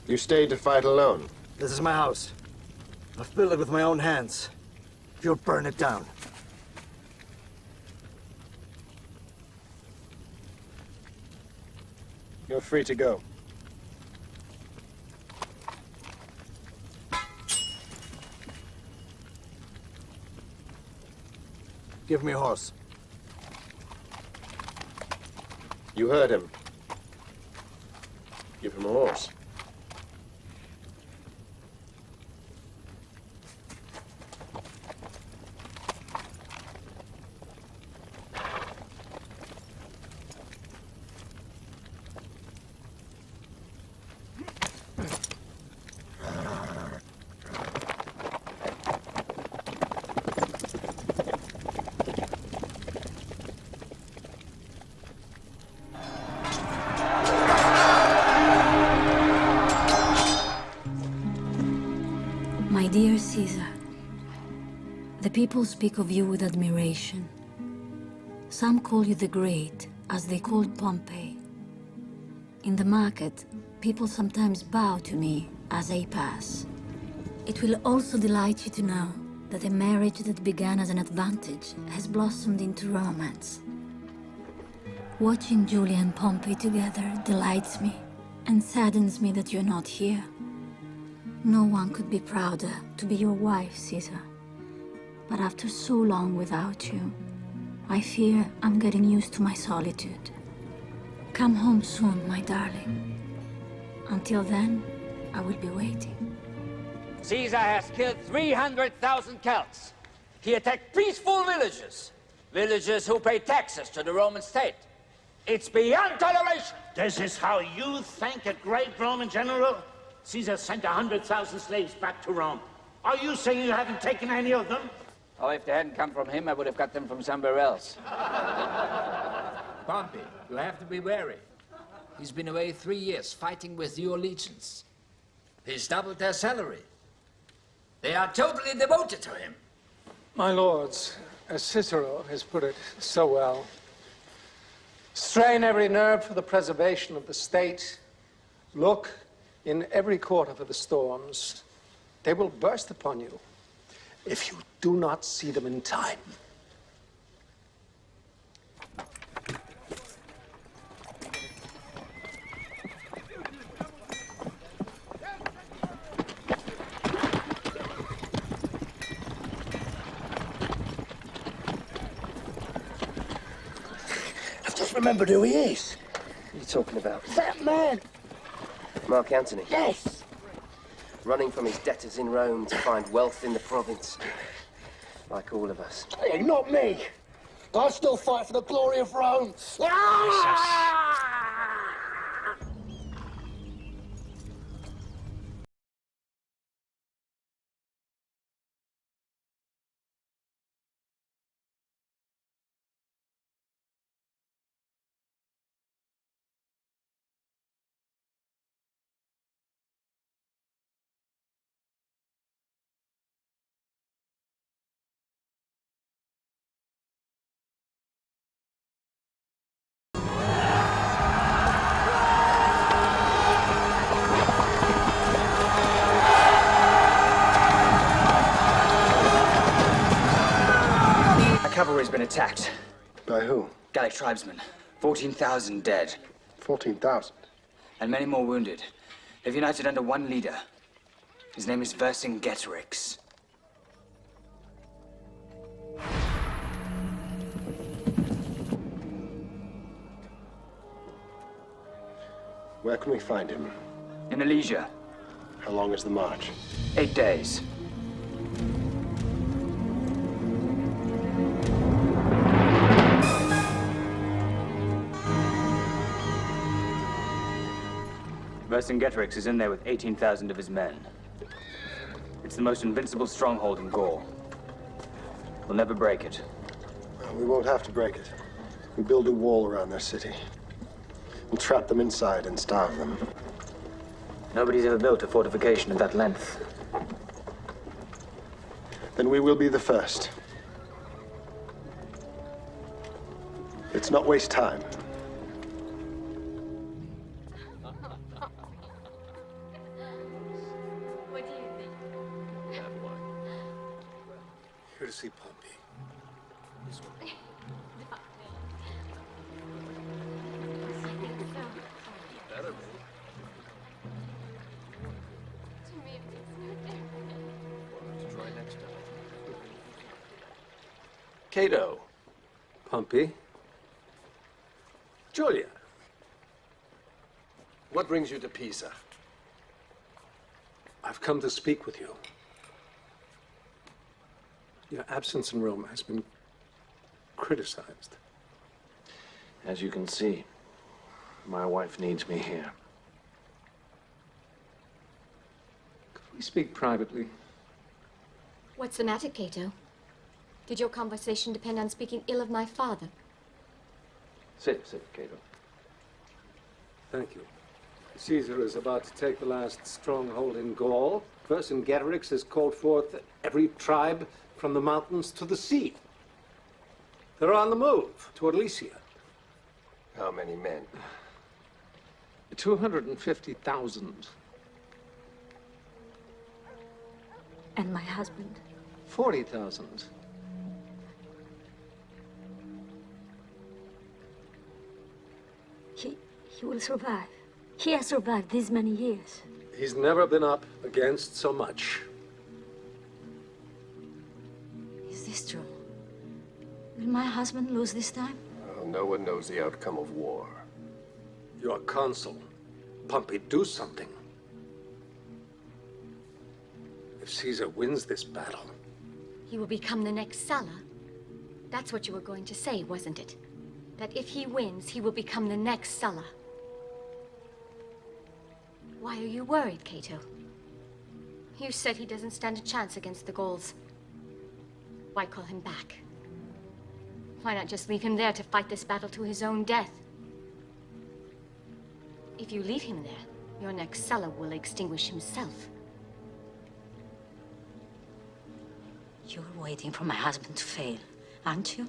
You stayed to fight alone? This is my house. I've built it with my own hands. You'll burn it down. You're free to go. Give me a horse. You heard him. Give him a horse. My dear Caesar, the people speak of you with admiration. Some call you the Great, as they called Pompey. In the market, people sometimes bow to me as I pass. It will also delight you to know that a marriage that began as an advantage has blossomed into romance. Watching Julia and Pompey together delights me and saddens me that you're not here. No one could be prouder to be your wife, Caesar. But after so long without you, I fear I'm getting used to my solitude. Come home soon, my darling. Until then, I will be waiting. Caesar has killed 300,000 Celts. He attacked peaceful villages. Villagers who pay taxes to the Roman state. It's beyond toleration. This is how you thank a great Roman general? Caesar sent 100,000 slaves back to Rome. Are you saying you haven't taken any of them? Oh, if they hadn't come from him, I would have got them from somewhere else. Pompey, you have to be wary. He's been away 3 years fighting with your legions. He's doubled their salary. They are totally devoted to him. My lords, as Cicero has put it so well, strain every nerve for the preservation of the state. Look in every quarter for the storms. They will burst upon you if you do not see them in time. I've just remembered who he is. What are you talking about? That man! Mark Antony. Yes! Running from his debtors in Rome to find wealth in the province. Like all of us. Hey, not me! I still fight for the glory of Rome! Cavalry's been attacked. By who? Gallic tribesmen. 14,000 dead. 14,000? And many more wounded. They've united under one leader. His name is Vercingetorix. Where can we find him? In Alesia. How long is the march? 8 days. Vercingetorix is in there with 18,000 of his men. It's the most invincible stronghold in Gaul. We'll never break it. Well, we won't have to break it. We build a wall around their city. We'll trap them inside and starve them. Nobody's ever built a fortification of that length. Then we will be the first. Let's not waste time. What do you think? Here to see Pompey. This one. Better be. To me, it makes no difference. We'll have to try next time. Cato. Pompey. Julia. What brings you to Pisa? I've come to speak with you. Your absence in Rome has been criticized. As you can see, my wife needs me here. Could we speak privately? What's the matter, Cato? Did your conversation depend on speaking ill of my father? Sit, Cato. Thank you. Caesar is about to take the last stronghold in Gaul. Vercingetorix has called forth every tribe from the mountains to the sea. They're on the move toward Lycia. How many men? 250,000. And my husband? 40,000. He will survive. He has survived these many years. He's never been up against so much. Is this true? Will my husband lose this time? Well, no one knows the outcome of war. You're consul. Pompey, do something. If Caesar wins this battle... He will become the next Sulla. That's what you were going to say, wasn't it? That if he wins, he will become the next Sulla. Why are you worried, Cato? You said he doesn't stand a chance against the Gauls. Why call him back? Why not just leave him there to fight this battle to his own death? If you leave him there, your next Sulla will extinguish himself. You're waiting for my husband to fail, aren't you?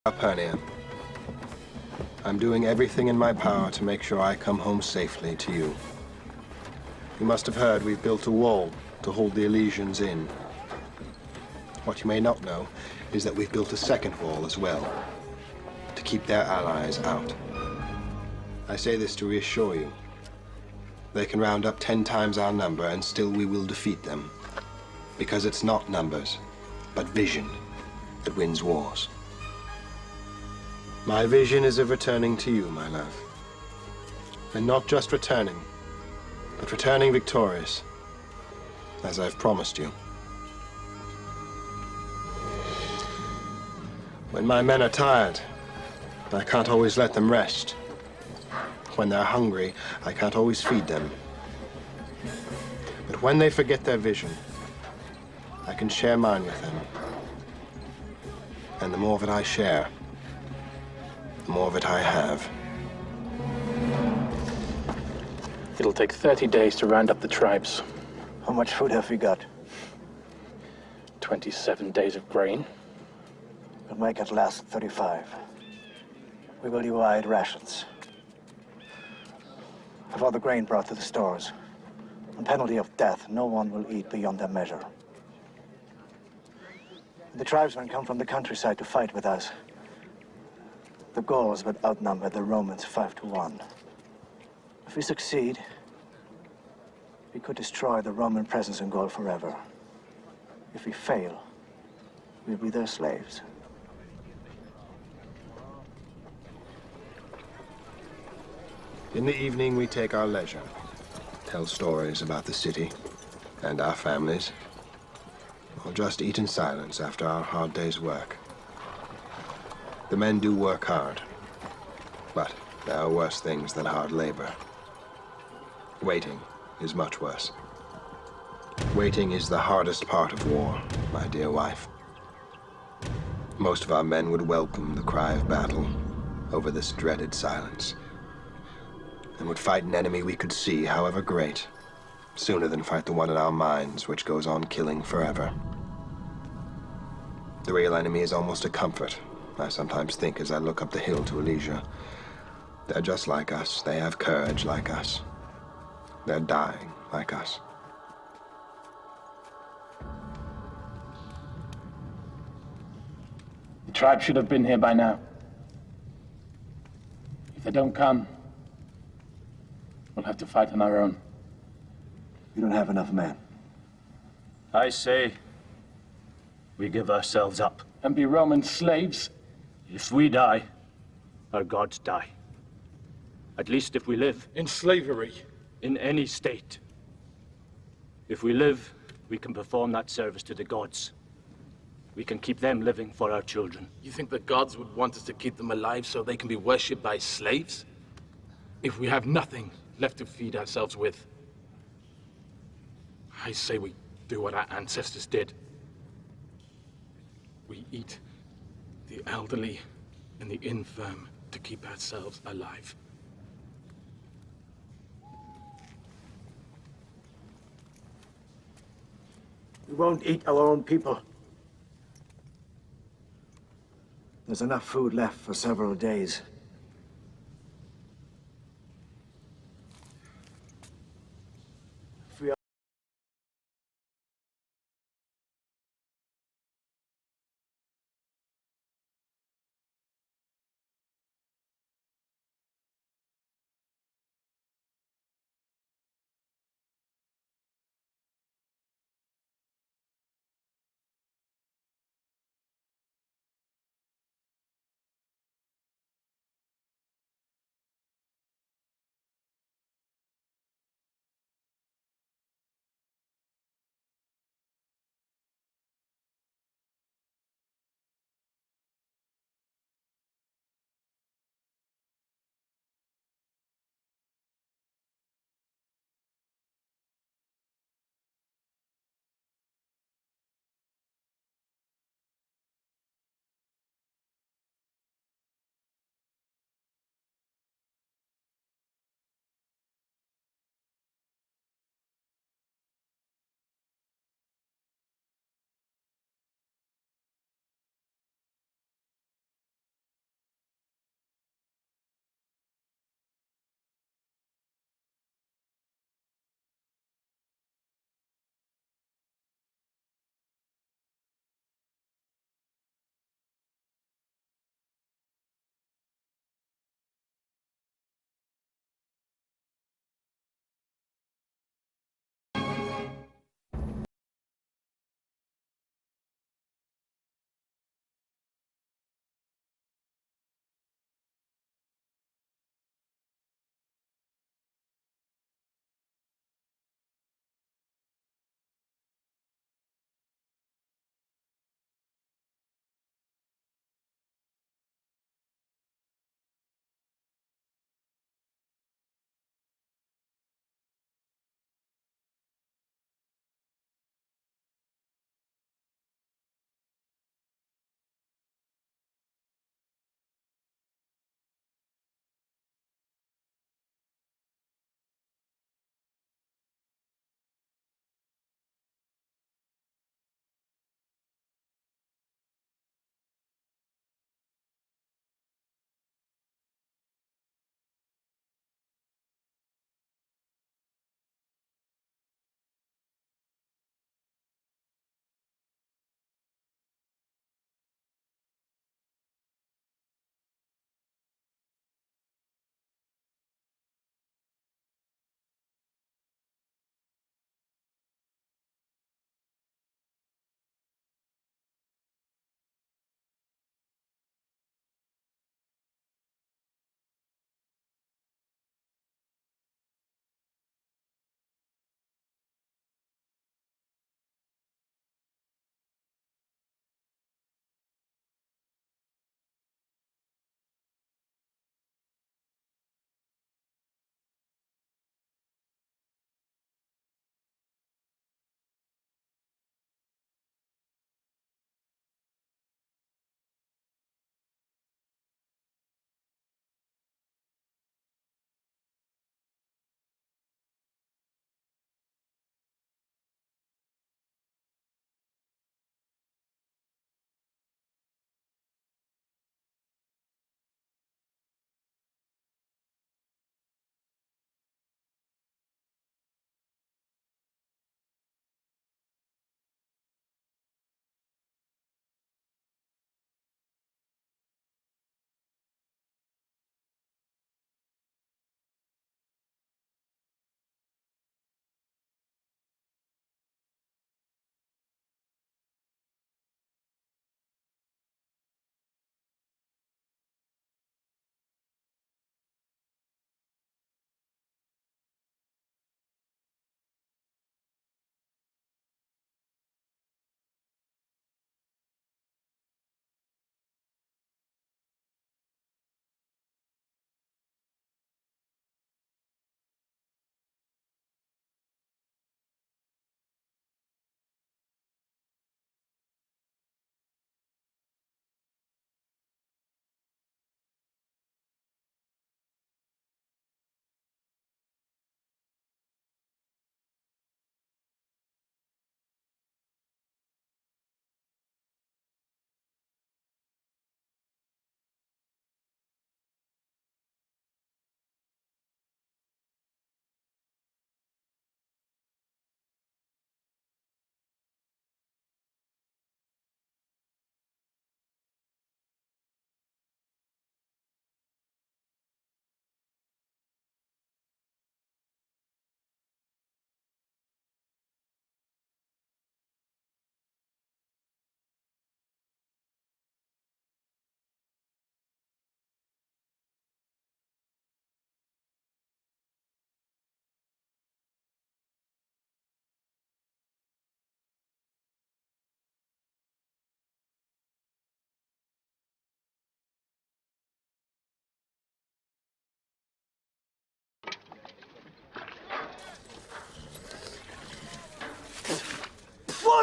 Calpurnia. I'm doing everything in my power to make sure I come home safely to you. You must have heard we've built a wall to hold the Elysians in. What you may not know is that we've built a second wall as well, to keep their allies out. I say this to reassure you. They can round up 10 times our number and still we will defeat them. Because it's not numbers, but vision that wins wars. My vision is of returning to you, my love. And not just returning, but returning victorious, as I've promised you. When my men are tired, I can't always let them rest. When they're hungry, I can't always feed them. But when they forget their vision, I can share mine with them. And the more that I share, the more of it I have. It'll take 30 days to round up the tribes. How much food have we got? 27 days of grain. We'll make it last 35. We will divide rations. Have all the grain brought to the stores. On penalty of death, no one will eat beyond their measure. The tribesmen come from the countryside to fight with us. The Gauls would outnumber the Romans 5 to 1. If we succeed, we could destroy the Roman presence in Gaul forever. If we fail, we'll be their slaves. In the evening, we take our leisure, tell stories about the city and our families, or just eat in silence after our hard day's work. The men do work hard, but there are worse things than hard labor. Waiting is much worse. Waiting is the hardest part of war, my dear wife. Most of our men would welcome the cry of battle over this dreaded silence, and would fight an enemy we could see, however great, sooner than fight the one in our minds, which goes on killing forever. The real enemy is almost a comfort, I sometimes think as I look up the hill to Elysia. They're just like us. They have courage like us. They're dying like us. The tribe should have been here by now. If they don't come, we'll have to fight on our own. We don't have enough men. I say we give ourselves up. And be Roman slaves? If we die, our gods die. At least if we live. In slavery? In any state. If we live, we can perform that service to the gods. We can keep them living for our children. You think the gods would want us to keep them alive so they can be worshipped by slaves? If we have nothing left to feed ourselves with, I say we do what our ancestors did. We eat the elderly and the infirm to keep ourselves alive. We won't eat our own people. There's enough food left for several days.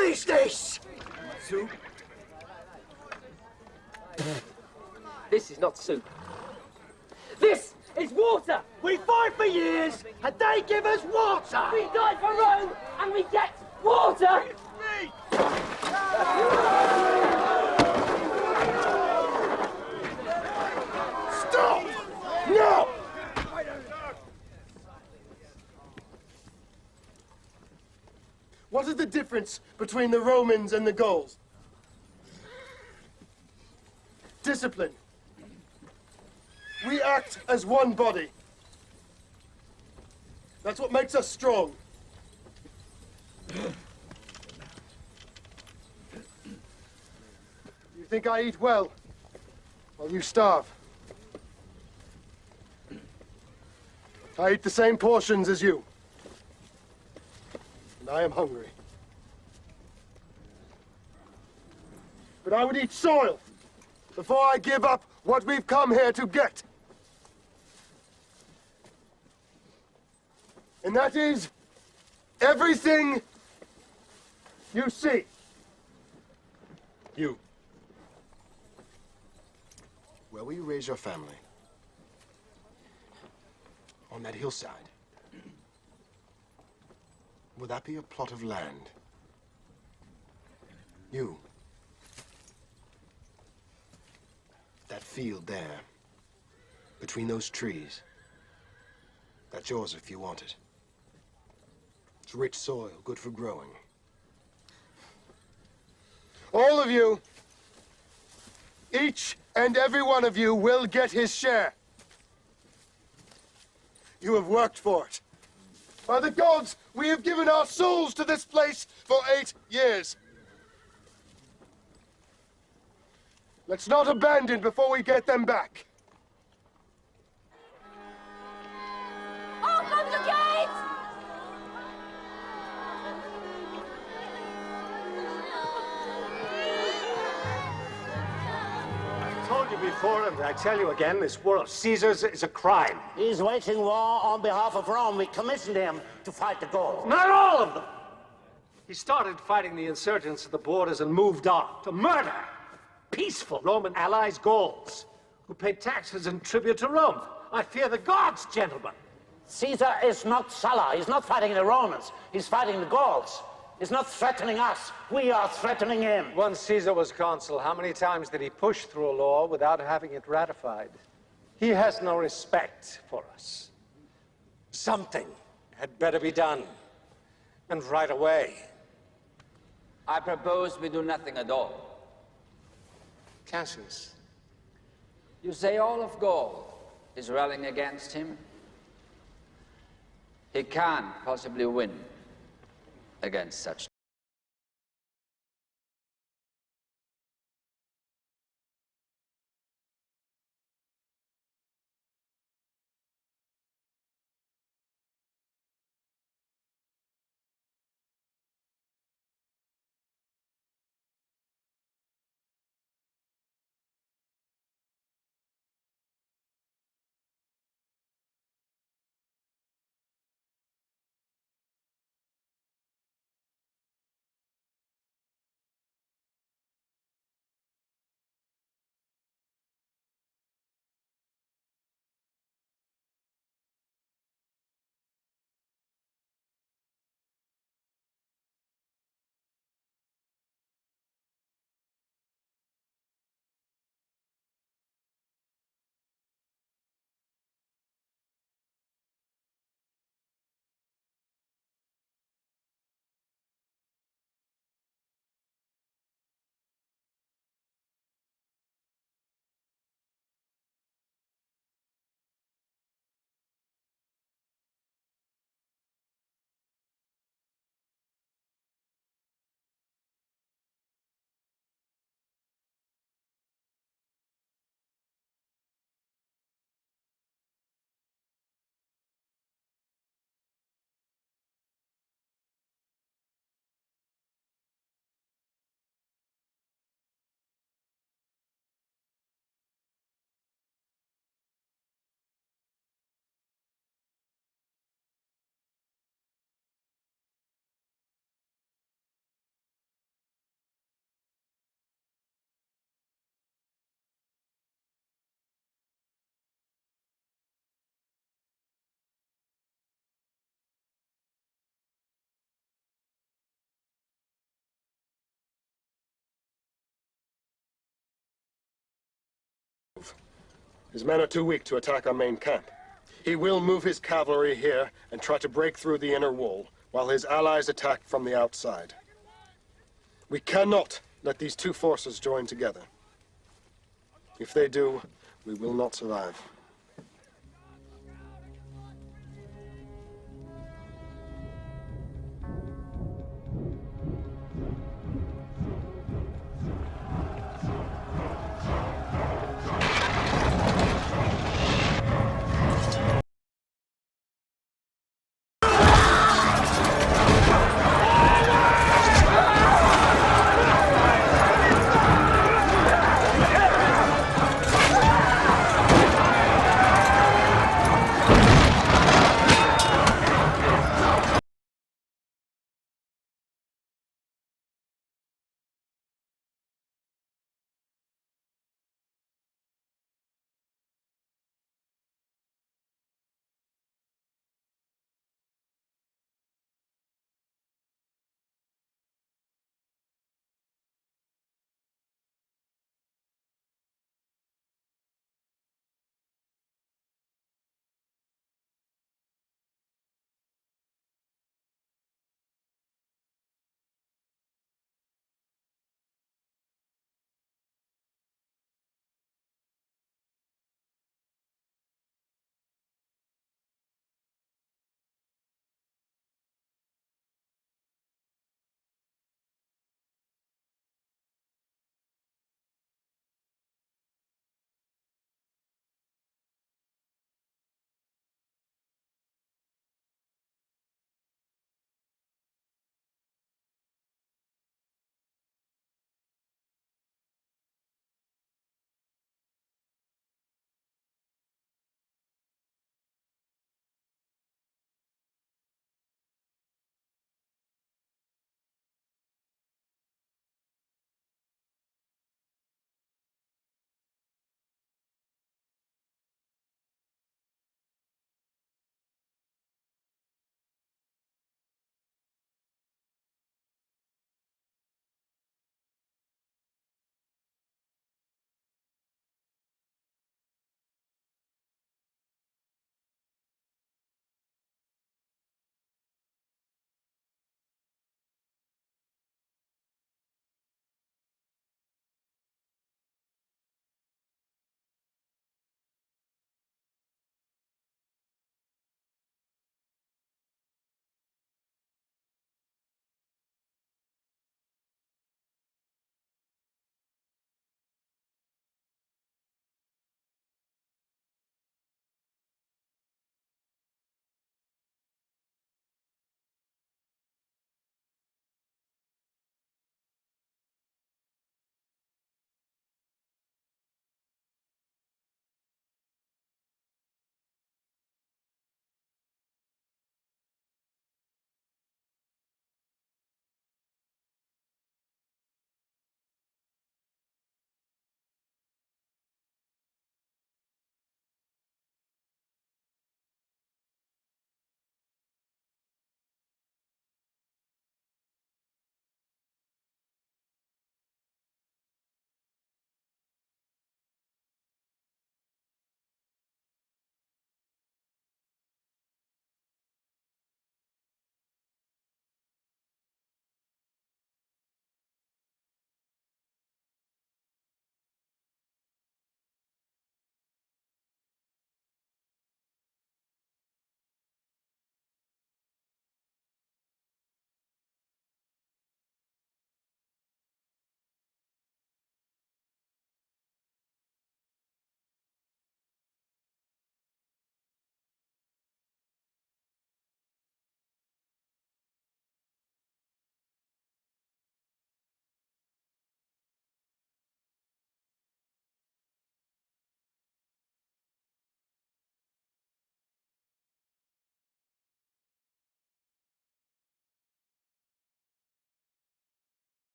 What is this? Soup? This is not soup. This is water! We fight for years, and they give us water! We died for Rome, and we get water! Stop! No! What is the difference between the Romans and the Gauls? Discipline. We act as one body. That's what makes us strong. You think I eat well? Well, you starve. I eat the same portions as you. And I am hungry. But I would eat soil before I give up what we've come here to get. And that is everything you see. You. Where will you raise your family? On that hillside. Will that be a plot of land? You. That field there, between those trees, that's yours if you want it. It's rich soil, good for growing. All of you, each and every one of you will get his share. You have worked for it. By the gods, we have given our souls to this place for 8 years. Let's not abandon before we get them back. Open the gate! I told you before, and I tell you again, this war of Caesar's is a crime. He's waging war on behalf of Rome. We commissioned him to fight the Gauls. Not all of them! He started fighting the insurgents at the borders and moved on to murder peaceful Roman allies, Gauls, who paid taxes and tribute to Rome. I fear the gods, gentlemen. Caesar is not Sulla. He's not fighting the Romans. He's fighting the Gauls. He's not threatening us. We are threatening him. When Caesar was consul, how many times did he push through a law without having it ratified? He has no respect for us. Something had better be done, and right away. I propose we do nothing at all. Cassius. You say all of Gaul is rallying against him? He can't possibly win against such His men are too weak to attack our main camp. He will move his cavalry here and try to break through the inner wall, while his allies attack from the outside. We cannot let these two forces join together. If they do, we will not survive.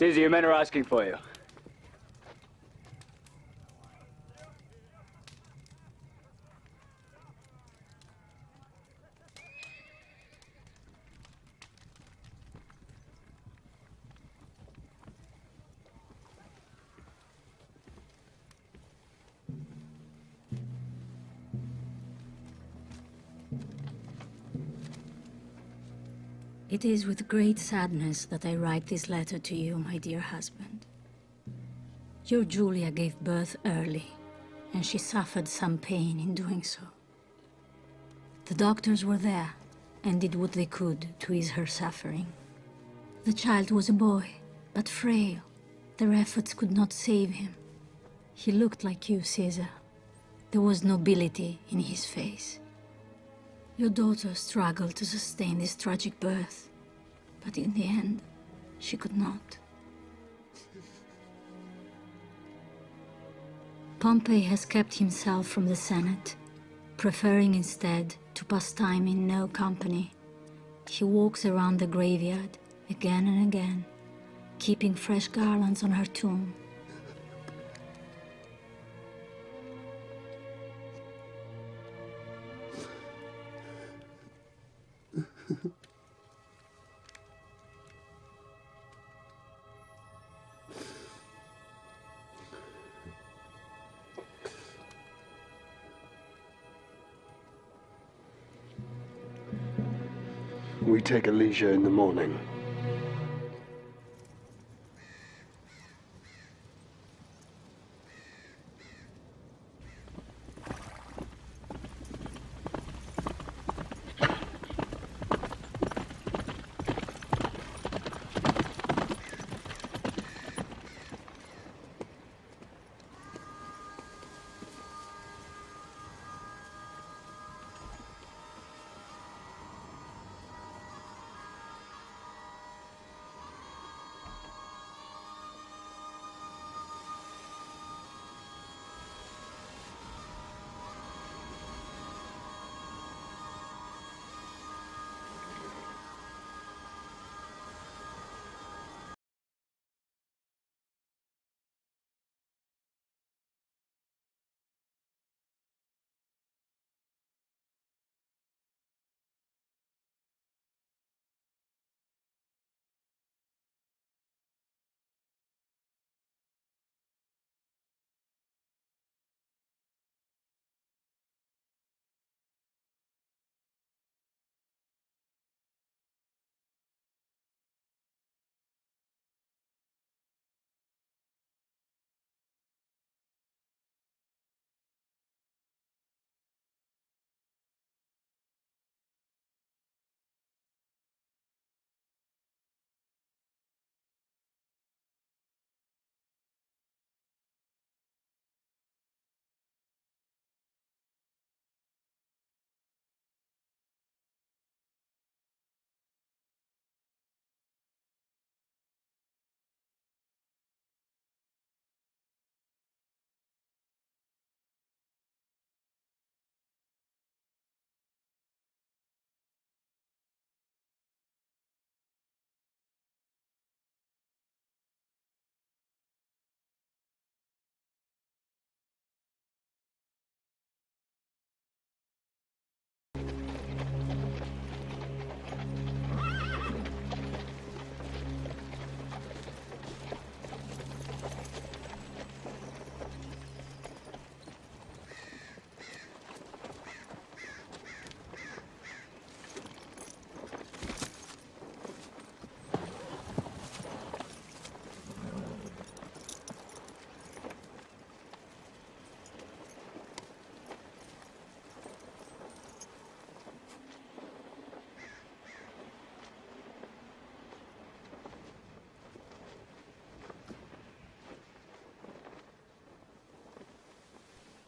Caesar, your men are asking for you. It is with great sadness that I write this letter to you, my dear husband. Your Julia gave birth early, and she suffered some pain in doing so. The doctors were there and did what they could to ease her suffering. The child was a boy, but frail. Their efforts could not save him. He looked like you, Caesar. There was nobility in his face. Your daughter struggled to sustain this tragic birth, but in the end, she could not. Pompey has kept himself from the Senate, preferring instead to pass time in no company. He walks around the graveyard again and again, keeping fresh garlands on her tomb. We take a leisure in the morning.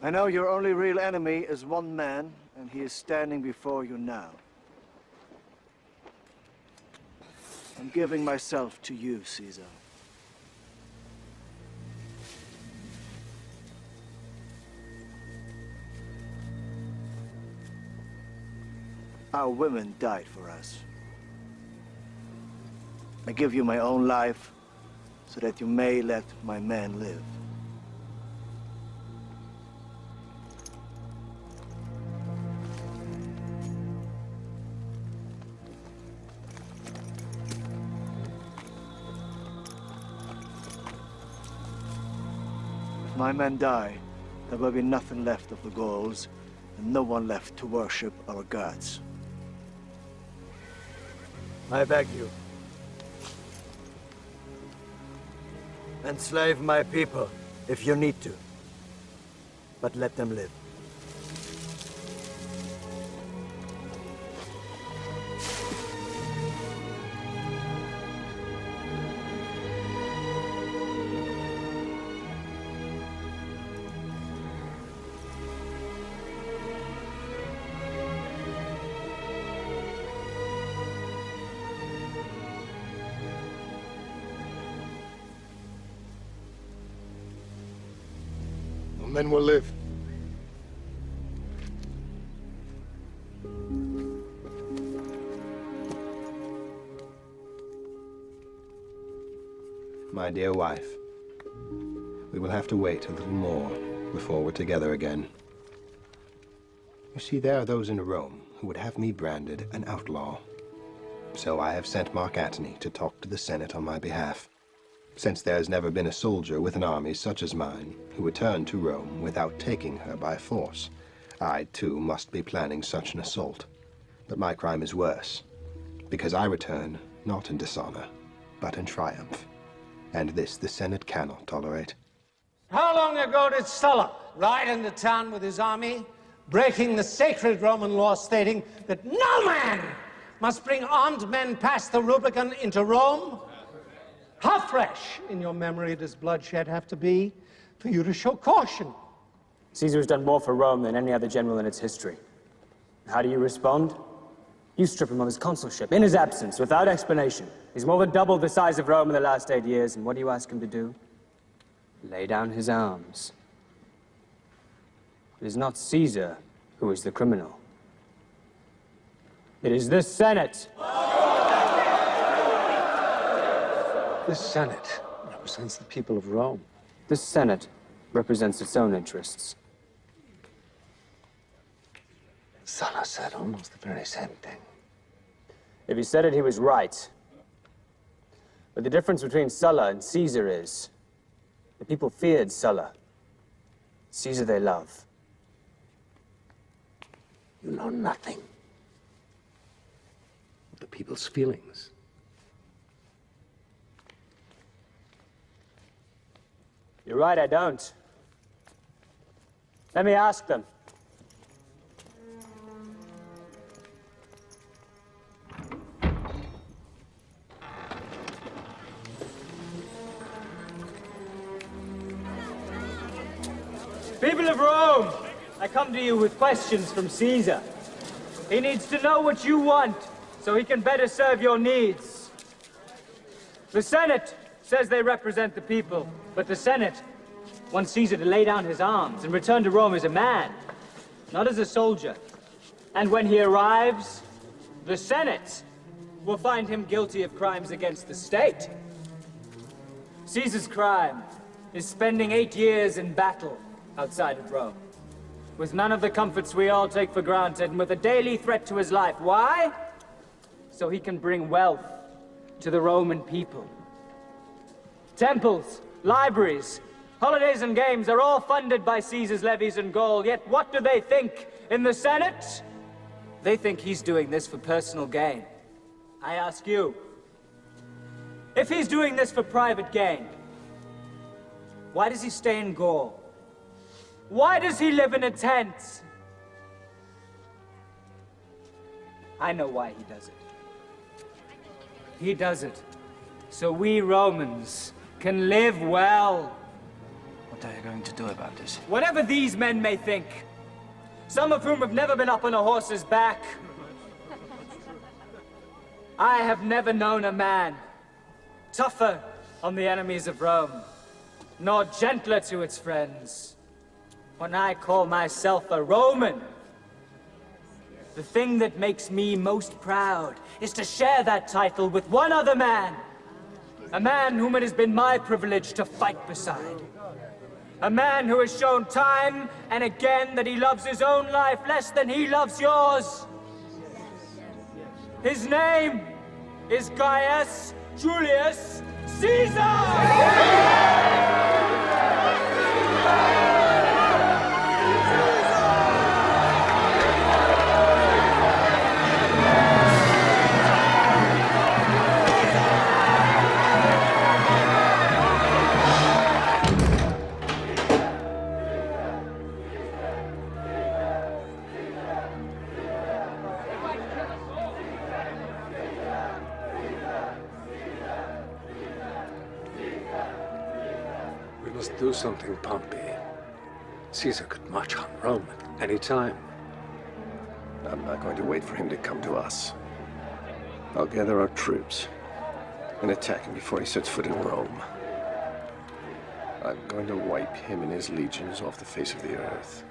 I know your only real enemy is one man, and he is standing before you now. I'm giving myself to you, Caesar. Our women died for us. I give you my own life, so that you may let my men live. If my men die, there will be nothing left of the Gauls, and no one left to worship our gods. I beg you, enslave my people if you need to, but let them live. Men will live. My dear wife, we will have to wait a little more before we're together again. You see, there are those in Rome who would have me branded an outlaw. So I have sent Mark Antony to talk to the Senate on my behalf. Since there has never been a soldier with an army such as mine who returned to Rome without taking her by force, I, too, must be planning such an assault. But my crime is worse, because I return not in dishonor, but in triumph. And this the Senate cannot tolerate. How long ago did Sulla ride into town with his army, breaking the sacred Roman law stating that no man must bring armed men past the Rubicon into Rome? How fresh in your memory does bloodshed have to be for you to show caution? Caesar has done more for Rome than any other general in its history. How do you respond? You strip him of his consulship, in his absence, without explanation. He's more than doubled the size of Rome in the last 8 years, and what do you ask him to do? Lay down his arms. It is not Caesar who is the criminal. It is this Senate. This Senate represents the people of Rome. This Senate represents its own interests. Sulla said almost the very same thing. If he said it, he was right. But the difference between Sulla and Caesar is the people feared Sulla. Caesar they love. You know nothing of the people's feelings. You're right, I don't. Let me ask them. People of Rome, I come to you with questions from Caesar. He needs to know what you want, so he can better serve your needs. The Senate says they represent the people, but the Senate wants Caesar to lay down his arms and return to Rome as a man, not as a soldier. And when he arrives, the Senate will find him guilty of crimes against the state. Caesar's crime is spending 8 years in battle outside of Rome, with none of the comforts we all take for granted, and with a daily threat to his life. Why? So he can bring wealth to the Roman people. Temples, libraries, holidays and games are all funded by Caesar's levies in Gaul, yet what do they think in the Senate? They think he's doing this for personal gain. I ask you, if he's doing this for private gain, why does he stay in Gaul? Why does he live in a tent? I know why he does it. He does it so we Romans can live well. What are you going to do about this? Whatever these men may think, some of whom have never been up on a horse's back, I have never known a man tougher on the enemies of Rome, nor gentler to its friends. When I call myself a Roman, the thing that makes me most proud is to share that title with one other man, A man whom it has been my privilege to fight beside. A man who has shown time and again that he loves his own life less than he loves yours. His name is Gaius Julius Caesar! We must do something, Pompey. Caesar could march on Rome at any time. I'm not going to wait for him to come to us. I'll gather our troops and attack him before he sets foot in Rome. I'm going to wipe him and his legions off the face of the earth.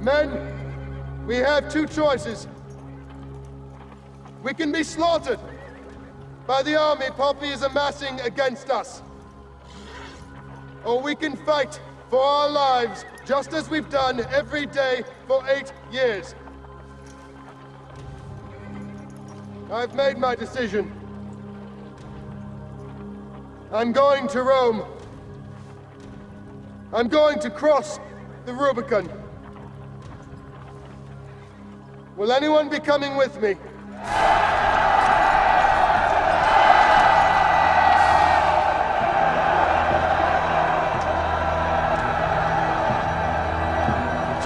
Men, we have two choices. We can be slaughtered by the army Pompey is amassing against us. Or we can fight for our lives, just as we've done every day for 8 years. I've made my decision. I'm going to Rome. I'm going to cross the Rubicon. Will anyone be coming with me? To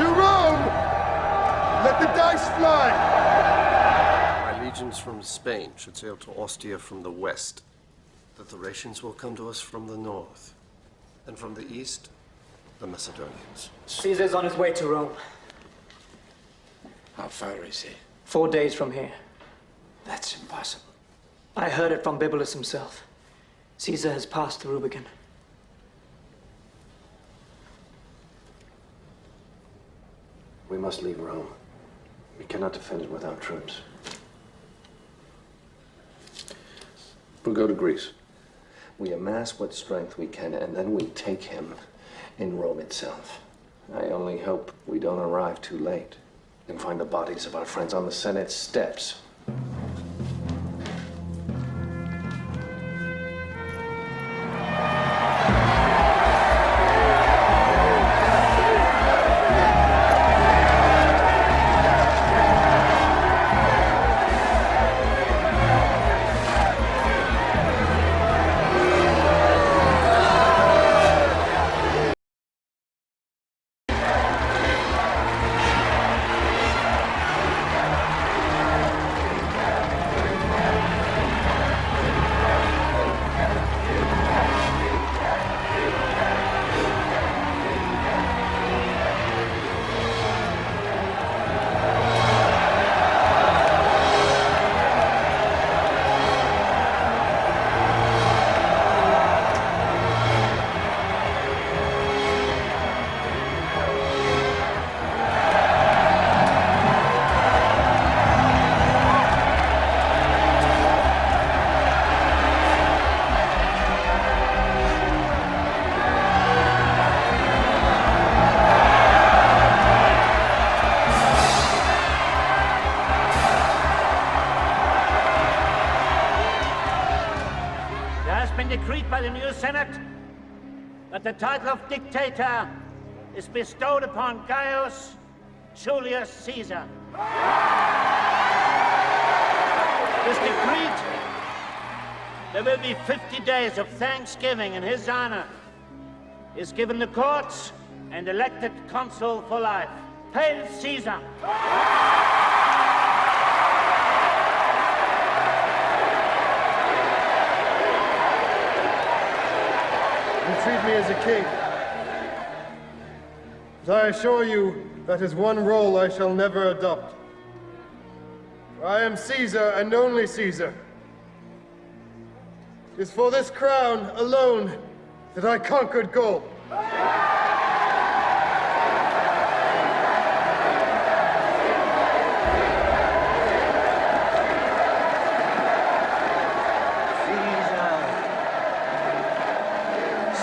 Rome! Let the dice fly! My legions from Spain should sail to Ostia from the west. The Thracians will come to us from the north. And from the east, the Macedonians. Caesar's on his way to Rome. How far is he? 4 days from here. That's impossible. I heard it from Bibulus himself. Caesar has passed the Rubicon. We must leave Rome. We cannot defend it without troops. We'll go to Greece. We amass what strength we can, and then we take him in Rome itself. I only hope we don't arrive too late and find the bodies of our friends on the Senate steps. Decreed by the new Senate that the title of dictator is bestowed upon Gaius Julius Caesar. This decreed, there will be 50 days of thanksgiving in his honor, is given the courts and elected consul for life. Hail Caesar! You treat me as a king. But I assure you that is one role I shall never adopt. For I am Caesar and only Caesar. It is for this crown alone that I conquered Gaul.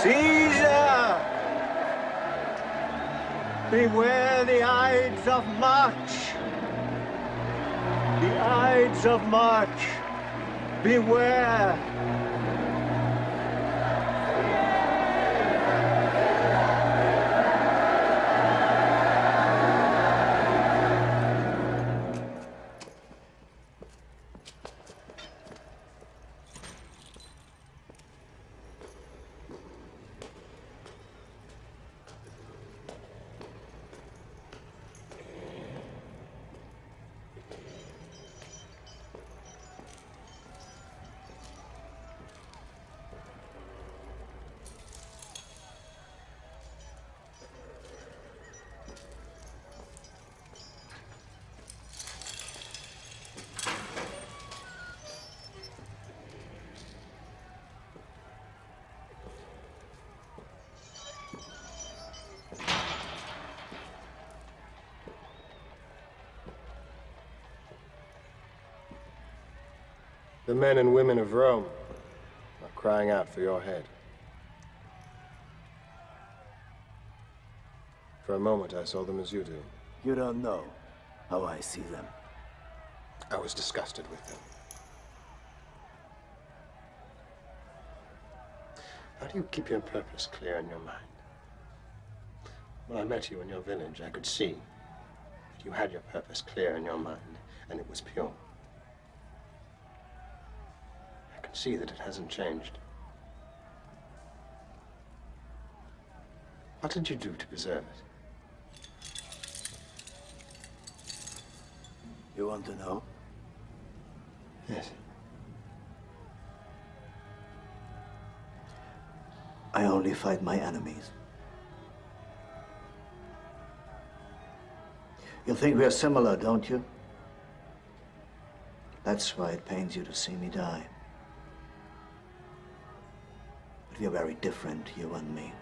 Caesar! Beware the Ides of March! The Ides of March! Beware! The men and women of Rome are crying out for your head. For a moment, I saw them as you do. You don't know how I see them. I was disgusted with them. How do you keep your purpose clear in your mind? When I met you in your village, I could see that you had your purpose clear in your mind, and it was pure. I can see that it hasn't changed. What did you do to preserve it? You want to know? Yes. I only fight my enemies. You think we are similar, don't you? That's why it pains you to see me die. But we are very different, you and me.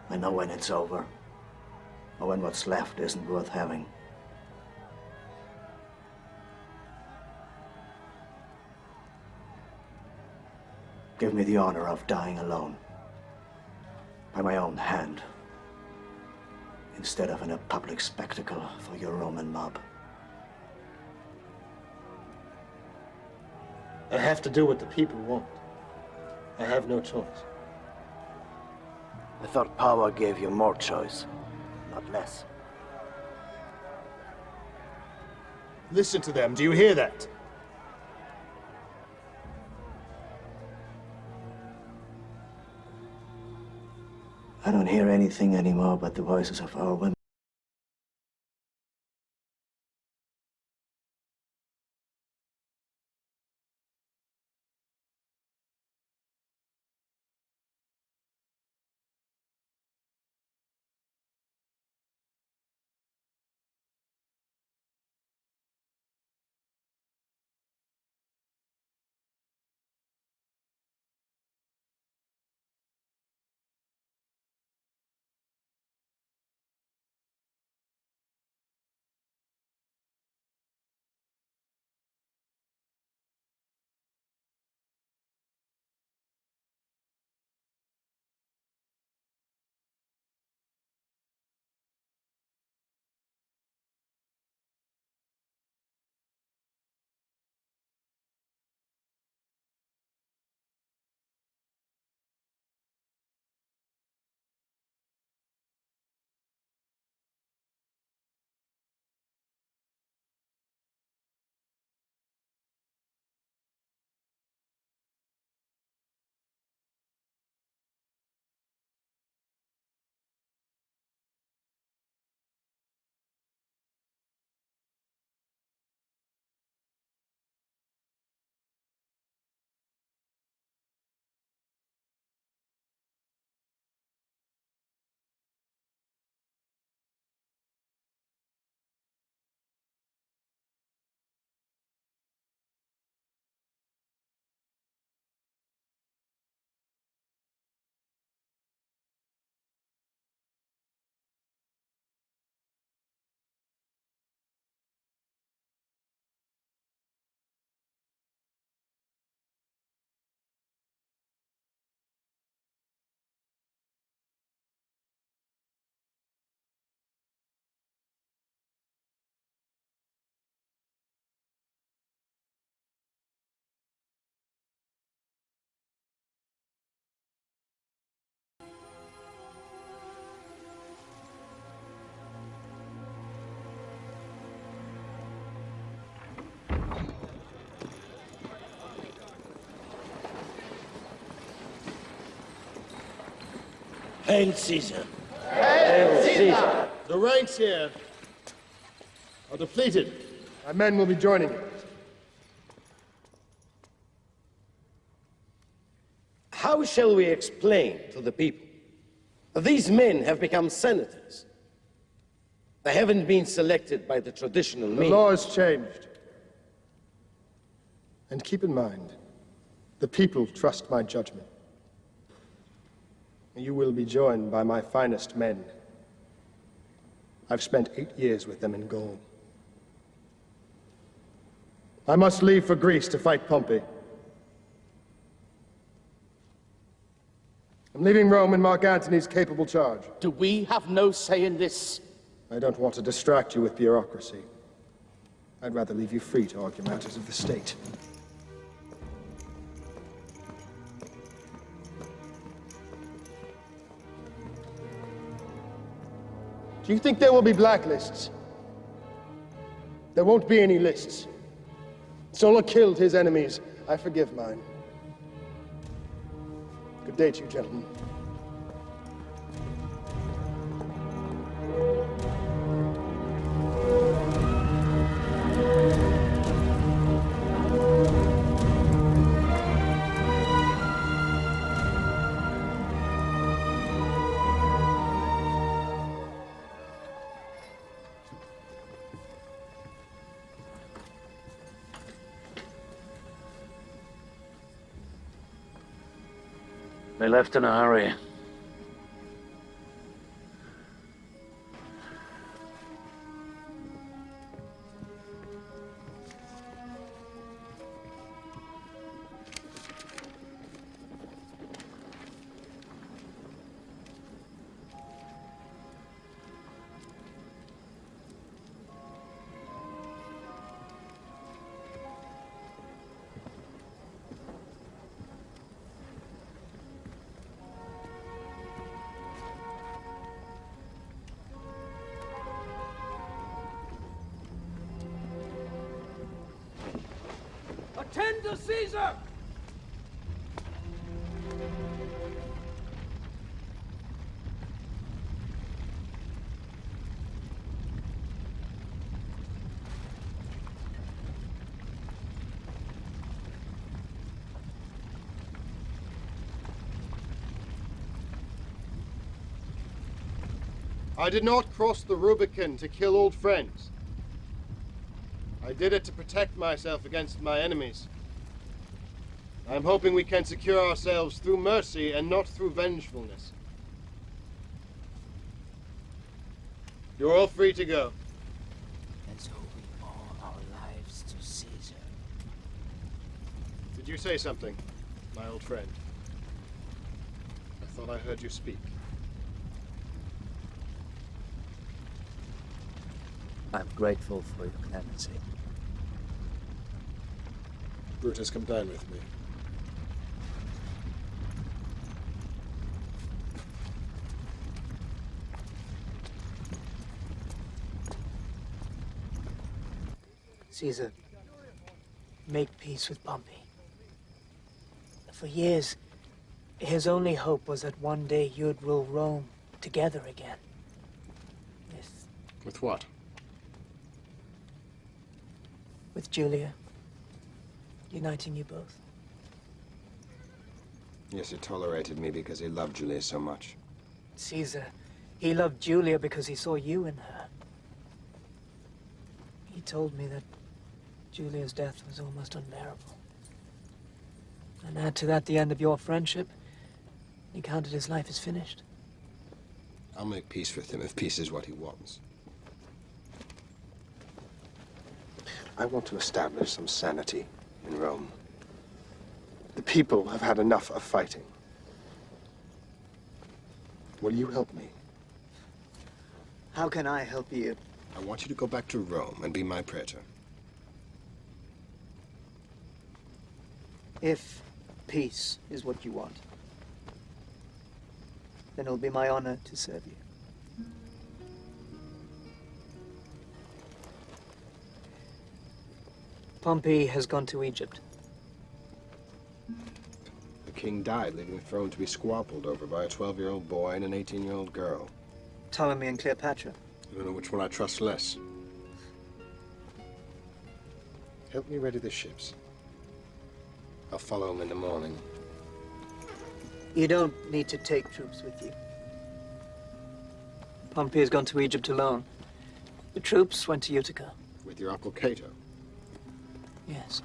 I know when it's over, or when what's left isn't worth having. Give me the honor of dying alone, by my own hand, instead of in a public spectacle for your Roman mob. I have to do what the people want. I have no choice. I thought power gave you more choice, not less. Listen to them. Do you hear that? I don't hear anything anymore but the voices of our women. Hail Caesar. Hail Caesar! The ranks here are depleted. Our men will be joining you. How shall we explain to the people? These men have become senators. They haven't been selected by the traditional means. The law has changed. And keep in mind, the people trust my judgment. You will be joined by my finest men. I've spent 8 years with them in Gaul. I must leave for Greece to fight Pompey. I'm leaving Rome in Mark Antony's capable charge. Do we have no say in this? I don't want to distract you with bureaucracy. I'd rather leave you free to argue matters of the state. Do you think there will be blacklists? There won't be any lists. Sulla killed his enemies. I forgive mine. Good day to you, gentlemen. They left in a hurry. Attend to Caesar! I did not cross the Rubicon to kill old friends. I did it to protect myself against my enemies. I'm hoping we can secure ourselves through mercy and not through vengefulness. You're all free to go. And so we owe our lives to Caesar. Did you say something, my old friend? I thought I heard you speak. I'm grateful for your clemency. Brutus, come dine with me. Caesar, make peace with Pompey. For years, his only hope was that one day you'd rule Rome together again. With what? With Julia, uniting you both. Yes, he tolerated me because he loved Julia so much. Caesar, he loved Julia because he saw you in her. He told me that Julia's death was almost unbearable. And add to that the end of your friendship, he counted his life as finished. I'll make peace with him if peace is what he wants. I want to establish some sanity in Rome. The people have had enough of fighting. Will you help me? How can I help you? I want you to go back to Rome and be my praetor. If peace is what you want, then it'll be my honor to serve you. Pompey has gone to Egypt. The king died, leaving the throne to be squabbled over by a 12-year-old boy and an 18-year-old girl. Ptolemy and Cleopatra. I don't know which one I trust less. Help me ready the ships. I'll follow them in the morning. You don't need to take troops with you. Pompey has gone to Egypt alone. The troops went to Utica. With your Uncle Cato? Yes.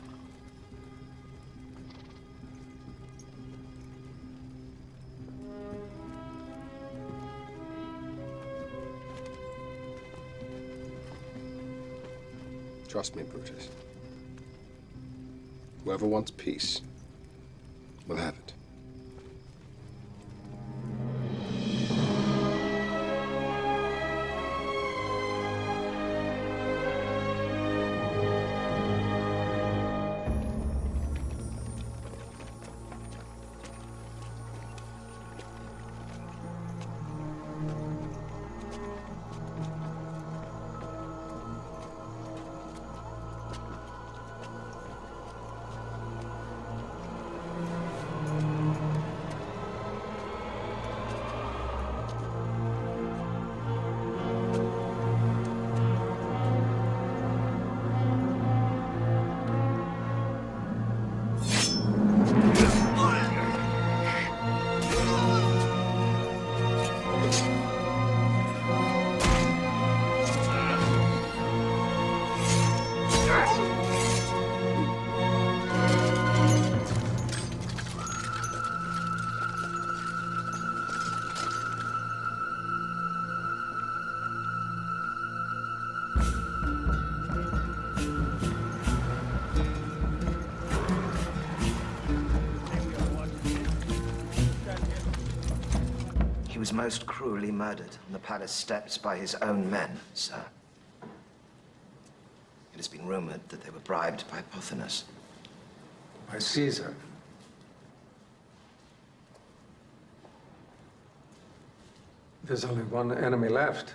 Trust me, Brutus. Whoever wants peace will have it. He was most cruelly murdered on the palace steps by his own men, sir. It has been rumored that they were bribed by Pothinus. By Caesar. There's only one enemy left.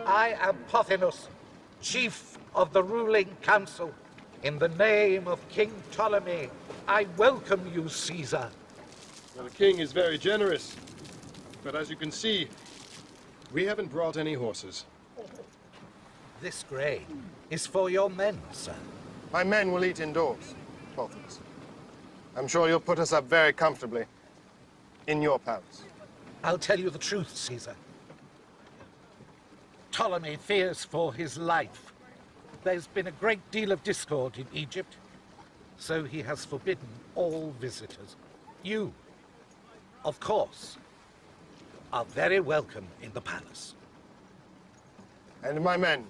I am Pothinus, chief of the ruling council. In the name of King Ptolemy, I welcome you, Caesar. Well, the king is very generous, but as you can see, we haven't brought any horses. This grain is for your men, sir. My men will eat indoors, Pothinus. I'm sure you'll put us up very comfortably in your palace. I'll tell you the truth, Caesar. Ptolemy fears for his life. There's been a great deal of discord in Egypt, so he has forbidden all visitors. You, of course, are very welcome in the palace. And my men.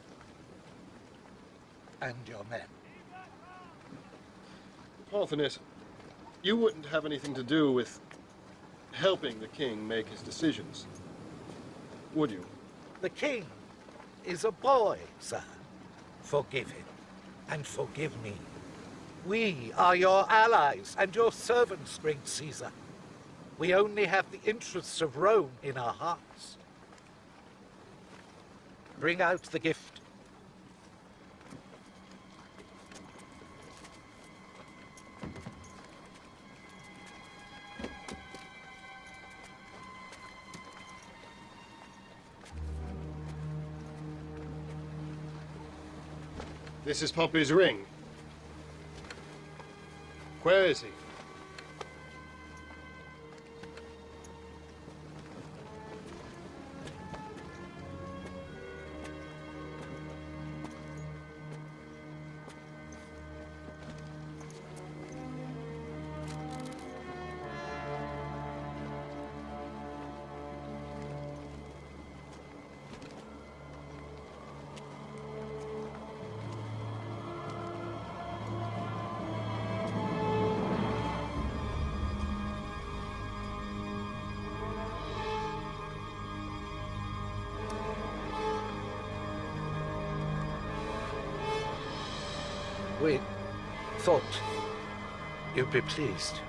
And your men. Pothinus, you wouldn't have anything to do with helping the king make his decisions, would you? The king is a boy, sir. Forgive him, and forgive me. We are your allies and your servants, great Caesar. We only have the interests of Rome in our hearts. Bring out the gift. This is Pompey's ring. Where is he? thought you'd be pleased.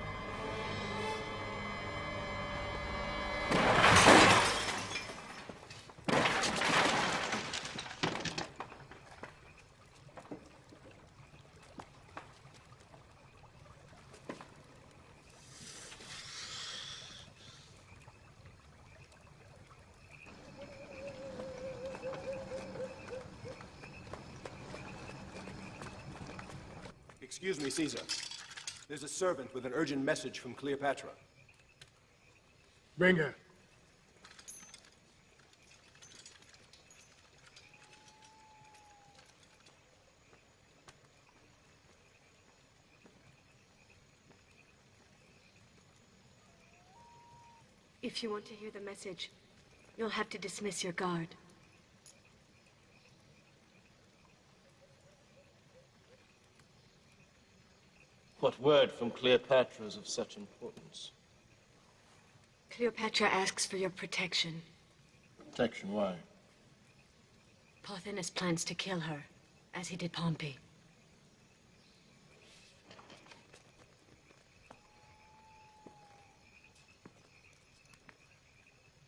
Excuse me, Caesar. There's a servant with an urgent message from Cleopatra. Bring her. If you want to hear the message, you'll have to dismiss your guard. What word from Cleopatra is of such importance? Cleopatra asks for your protection. Protection, why? Pothinus plans to kill her, as he did Pompey.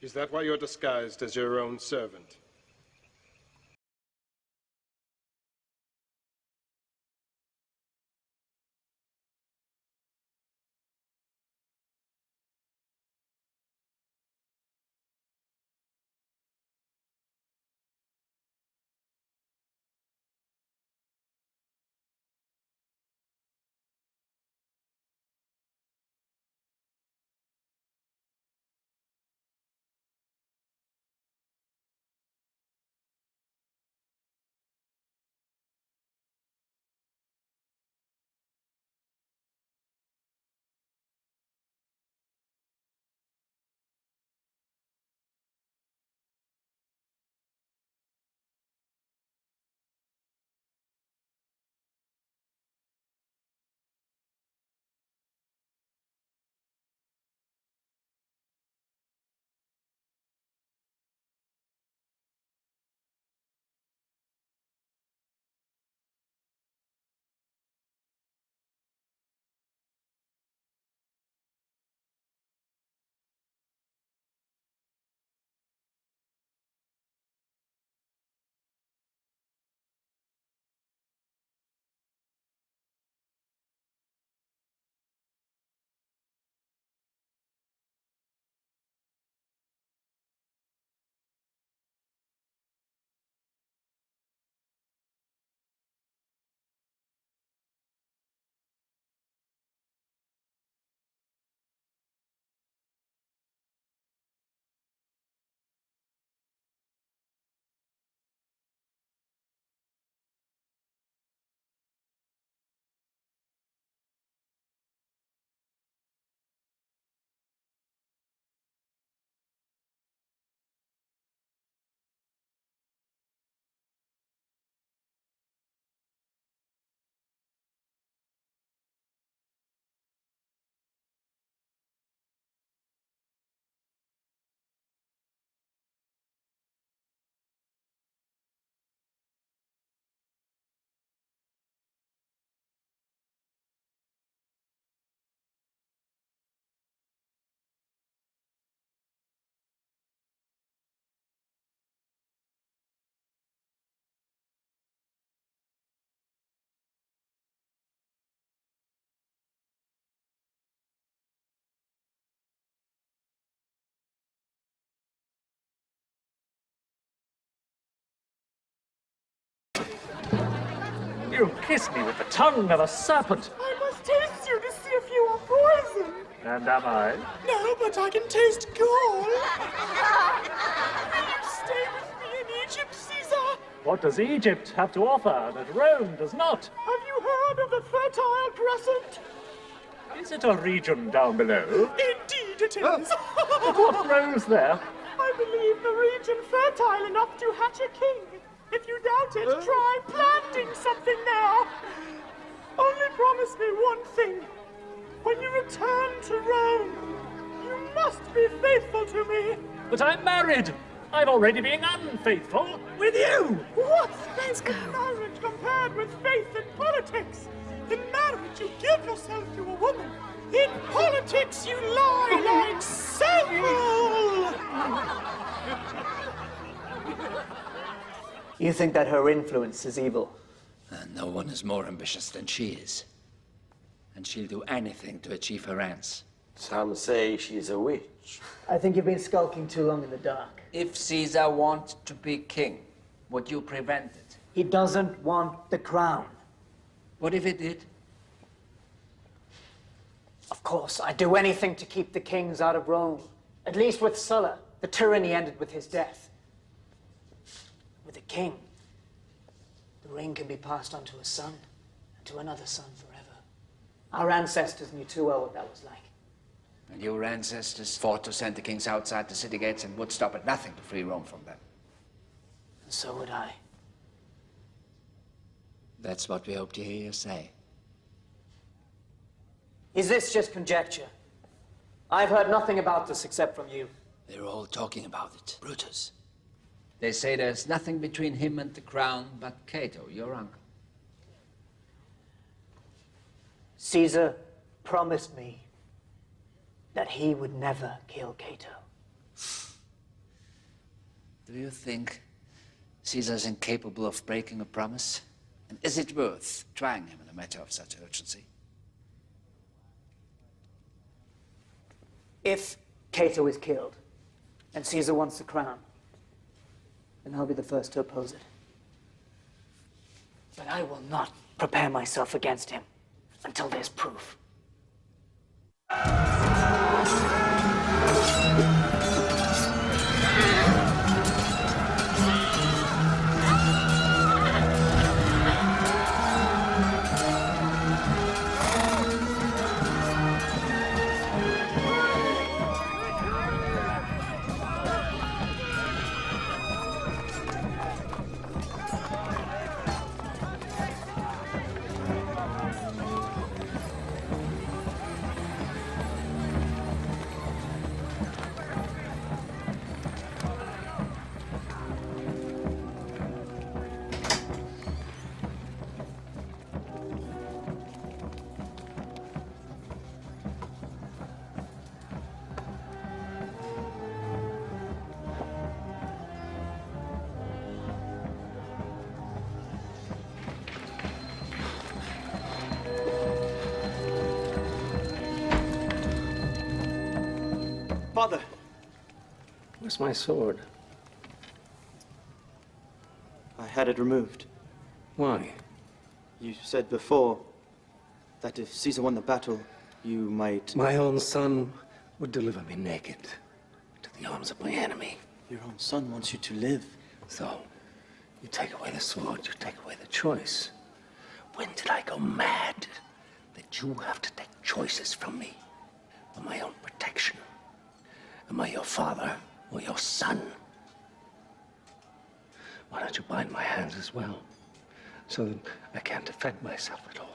Is that why you're disguised as your own servant? You kiss me with the tongue of a serpent. I must taste you to see if you are poison. And am I? No, but I can taste gall. Will you stay with me in Egypt, Caesar? What does Egypt have to offer that Rome does not? Have you heard of the Fertile Crescent? Is it a region down below? Indeed it is. But what grows there? I believe the region fertile enough to hatch a king. If you doubt it, try planting something there. Only promise me one thing. When you return to Rome, you must be faithful to me. But I'm married. I'm already being unfaithful with you. What's faith in marriage compared with faith in politics? In marriage, you give yourself to a woman. In politics, you lie like several. You think that her influence is evil? No one is more ambitious than she is. And she'll do anything to achieve her ends. Some say she's a witch. I think you've been skulking too long in the dark. If Caesar wanted to be king, would you prevent it? He doesn't want the crown. What if he did? Of course, I'd do anything to keep the kings out of Rome. At least with Sulla, the tyranny ended with his death. With a king, the ring can be passed on to a son, and to another son forever. Our ancestors knew too well what that was like. And your ancestors fought to send the kings outside the city gates and would stop at nothing to free Rome from them. And so would I. That's what we hope to hear you say. Is this just conjecture? I've heard nothing about this except from you. They're all talking about it. Brutus. They say there's nothing between him and the crown but Cato, your uncle. Caesar promised me that he would never kill Cato. Do you think Caesar's incapable of breaking a promise? And is it worth trying him in a matter of such urgency? If Cato is killed, and Caesar wants the crown, then I'll be the first to oppose it. But I will not prepare myself against him until there's proof. Father! Where's my sword? I had it removed. Why? You said before that if Caesar won the battle, you might... My own son would deliver me naked to the arms of my enemy. Your own son wants you to live. So, you take away the sword, you take away the choice. When did I go mad that you have to take choices from me for my own protection? Am I your father or your son? Why don't you bind my hands as well, so that I can't defend myself at all?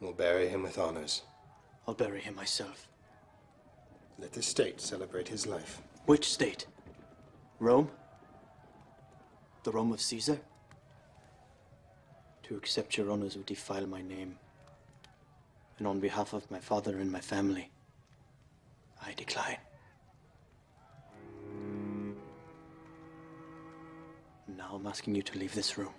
We'll bury him with honors. I'll bury him myself. Let the state celebrate his life. Which state? Rome? The Rome of Caesar? To accept your honors would defile my name. And on behalf of my father and my family, I decline. Now I'm asking you to leave this room.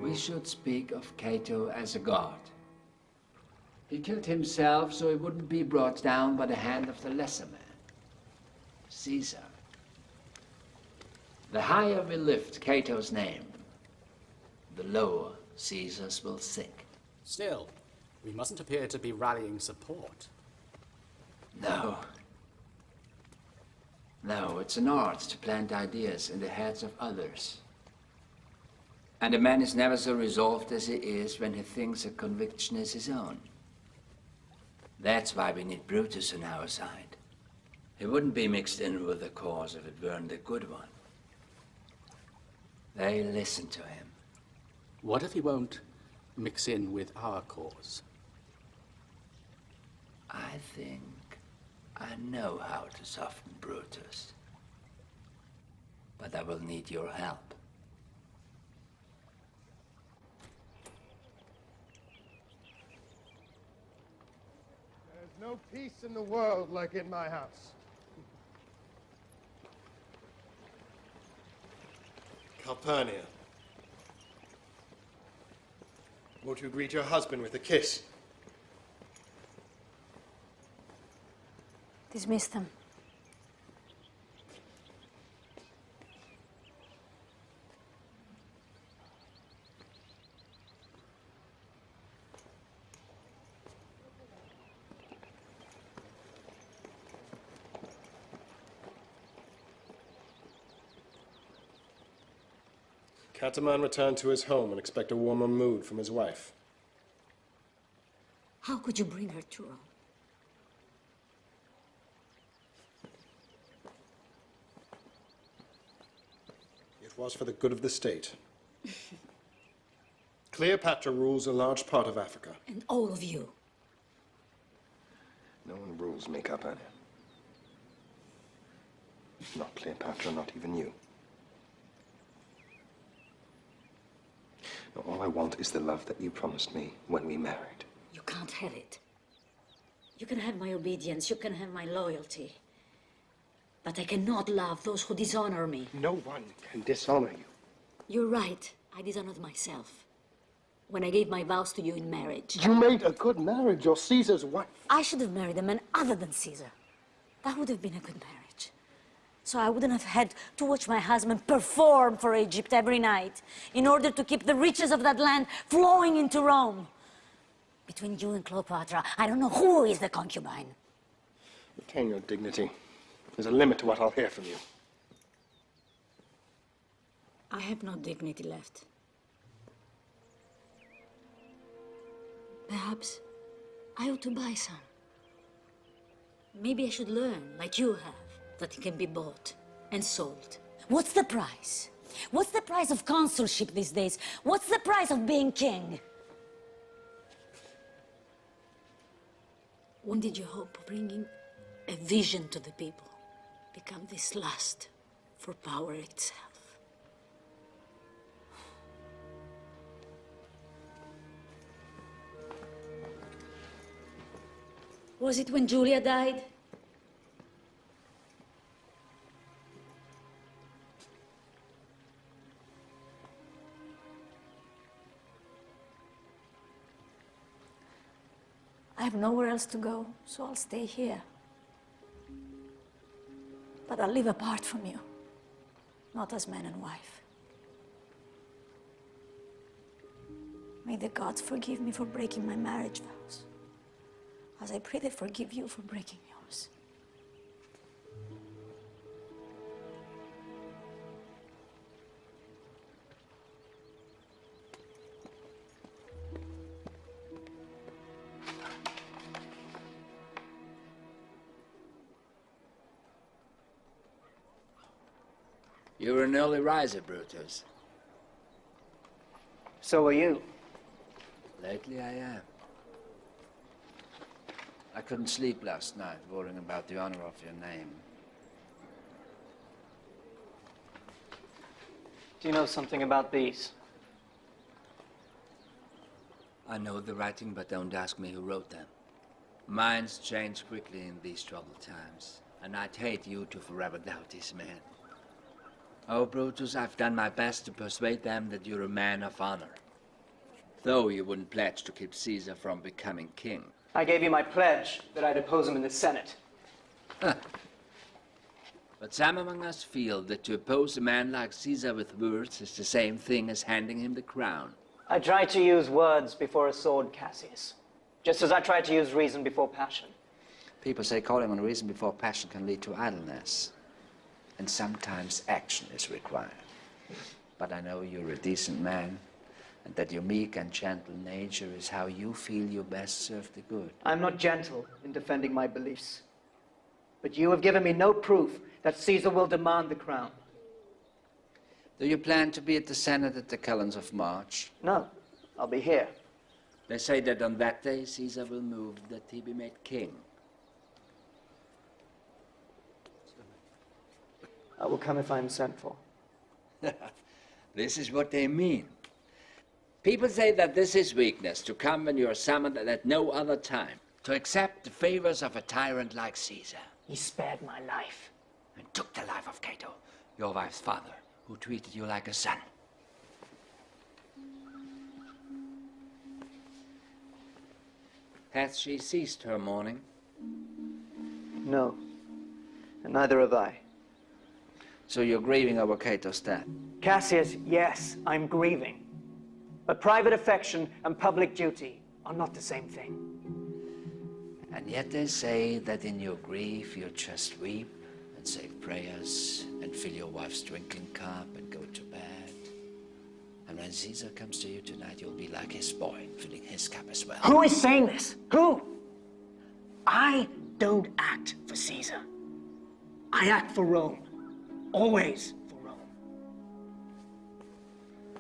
We should speak of Cato as a god. He killed himself so he wouldn't be brought down by the hand of the lesser man, Caesar. The higher we lift Cato's name, the lower Caesar's will sink. Still, we mustn't appear to be rallying support. No. No, it's an art to plant ideas in the heads of others. And a man is never so resolved as he is when he thinks a conviction is his own. That's why we need Brutus on our side. He wouldn't be mixed in with the cause if it weren't a good one. They listen to him. What if he won't mix in with our cause? I think I know how to soften Brutus. But I will need your help. There's no peace in the world like in my house. Calpurnia. Won't you greet your husband with a kiss? Dismiss them. Cataman returned to his home and expect a warmer mood from his wife. How could you bring her to Rome? It was for the good of the state. Cleopatra rules a large part of Africa. And all of you. No one rules me, Calpurnia. Not Cleopatra, not even you. No, all I want is the love that you promised me when we married. You can't have it. You can have my obedience, you can have my loyalty. But I cannot love those who dishonor me. No one can dishonor you. You're right. I dishonored myself when I gave my vows to you in marriage. You made a good marriage. You're Caesar's wife. I should have married a man other than Caesar. That would have been a good marriage. So I wouldn't have had to watch my husband perform for Egypt every night in order to keep the riches of that land flowing into Rome. Between you and Cleopatra, I don't know who is the concubine. Retain your dignity. There's a limit to what I'll hear from you. I have no dignity left. Perhaps I ought to buy some. Maybe I should learn, like you have, that it can be bought and sold. What's the price? What's the price of consulship these days? What's the price of being king? When did you hope of bringing a vision to the people become this lust for power itself? Was it when Julia died? I have nowhere else to go, so I'll stay here. But I'll live apart from you, not as man and wife. May the gods forgive me for breaking my marriage vows, as I pray they forgive you for breaking yours. You're an early riser, Brutus. So are you. Lately I am. I couldn't sleep last night, worrying about the honor of your name. Do you know something about these? I know the writing, but don't ask me who wrote them. Minds change quickly in these troubled times, and I'd hate you to forever doubt these men. Oh, Brutus, I've done my best to persuade them that you're a man of honor. Though you wouldn't pledge to keep Caesar from becoming king. I gave you my pledge that I'd oppose him in the Senate. Huh. But some among us feel that to oppose a man like Caesar with words is the same thing as handing him the crown. I tried to use words before a sword, Cassius. Just as I tried to use reason before passion. People say calling on reason before passion can lead to idleness. And sometimes action is required. But I know you're a decent man, and that your meek and gentle nature is how you feel you best serve the good. I'm not gentle in defending my beliefs. But you have given me no proof that Caesar will demand the crown. Do you plan to be at the Senate at the calends of March? No, I'll be here. They say that on that day Caesar will move that he be made king. I will come if I am sent for. This is what they mean. People say that this is weakness, to come when you are summoned and at no other time, to accept the favors of a tyrant like Caesar. He spared my life. And took the life of Cato, your wife's father, who treated you like a son. Hath she ceased her mourning? No, and neither have I. So you're grieving over Cato's death? Cassius, yes, I'm grieving. But private affection and public duty are not the same thing. And yet they say that in your grief you just weep and say prayers and fill your wife's drinking cup and go to bed. And when Caesar comes to you tonight, you'll be like his boy, filling his cup as well. Who is saying this? Who? I don't act for Caesar. I act for Rome. Always for Rome.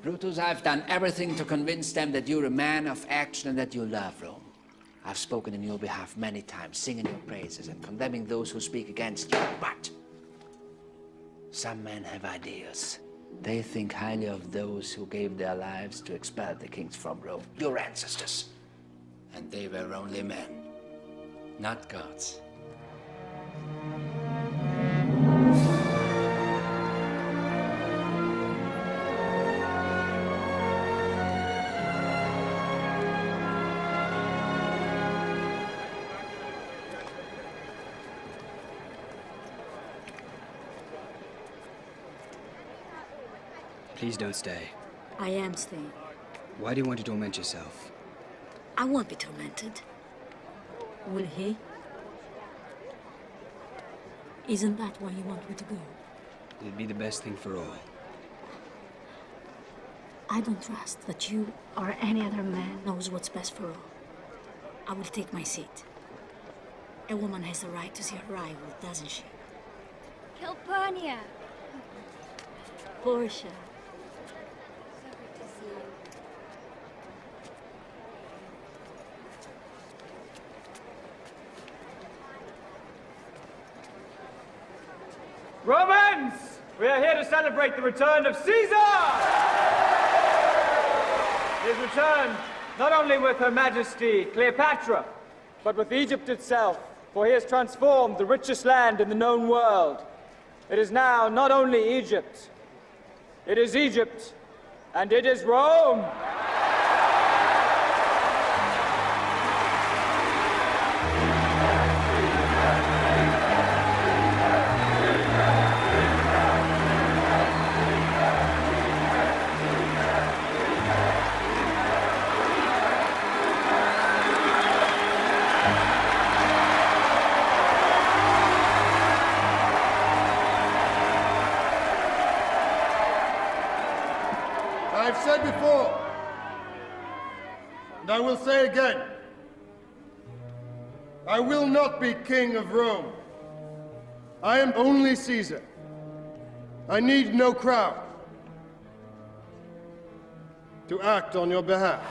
Brutus, I've done everything to convince them that you're a man of action and that you love Rome. I've spoken in your behalf many times, singing your praises and condemning those who speak against you. But some men have ideas. They think highly of those who gave their lives to expel the kings from Rome, your ancestors. And they were only men, not gods. Please don't stay. I am staying. Why do you want to torment yourself? I won't be tormented. Will he? Isn't that why you want me to go? It'd be the best thing for all. I don't trust that you or any other man knows what's best for all. I will take my seat. A woman has the right to see her rival, doesn't she? Calpurnia! Portia. So good to see you. Romans! We are here to celebrate the return of Caesar! His return, not only with Her Majesty Cleopatra, but with Egypt itself, for he has transformed the richest land in the known world. It is now not only Egypt, it is Egypt, and it is Rome! And I will say again, I will not be king of Rome. I am only Caesar. I need no crown to act on your behalf.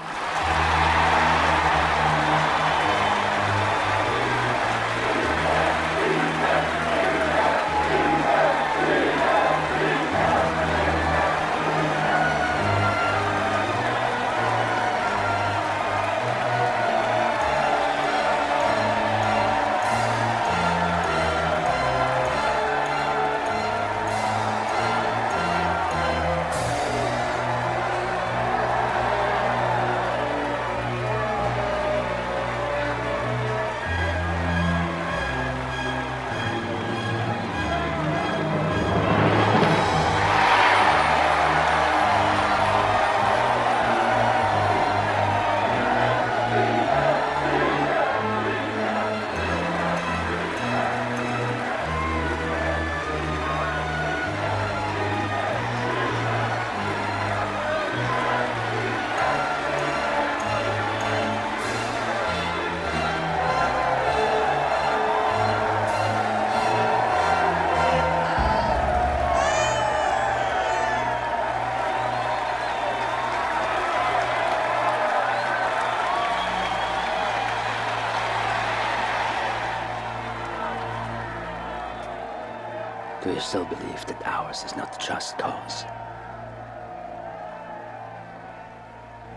Do you still believe that ours is not the just cause?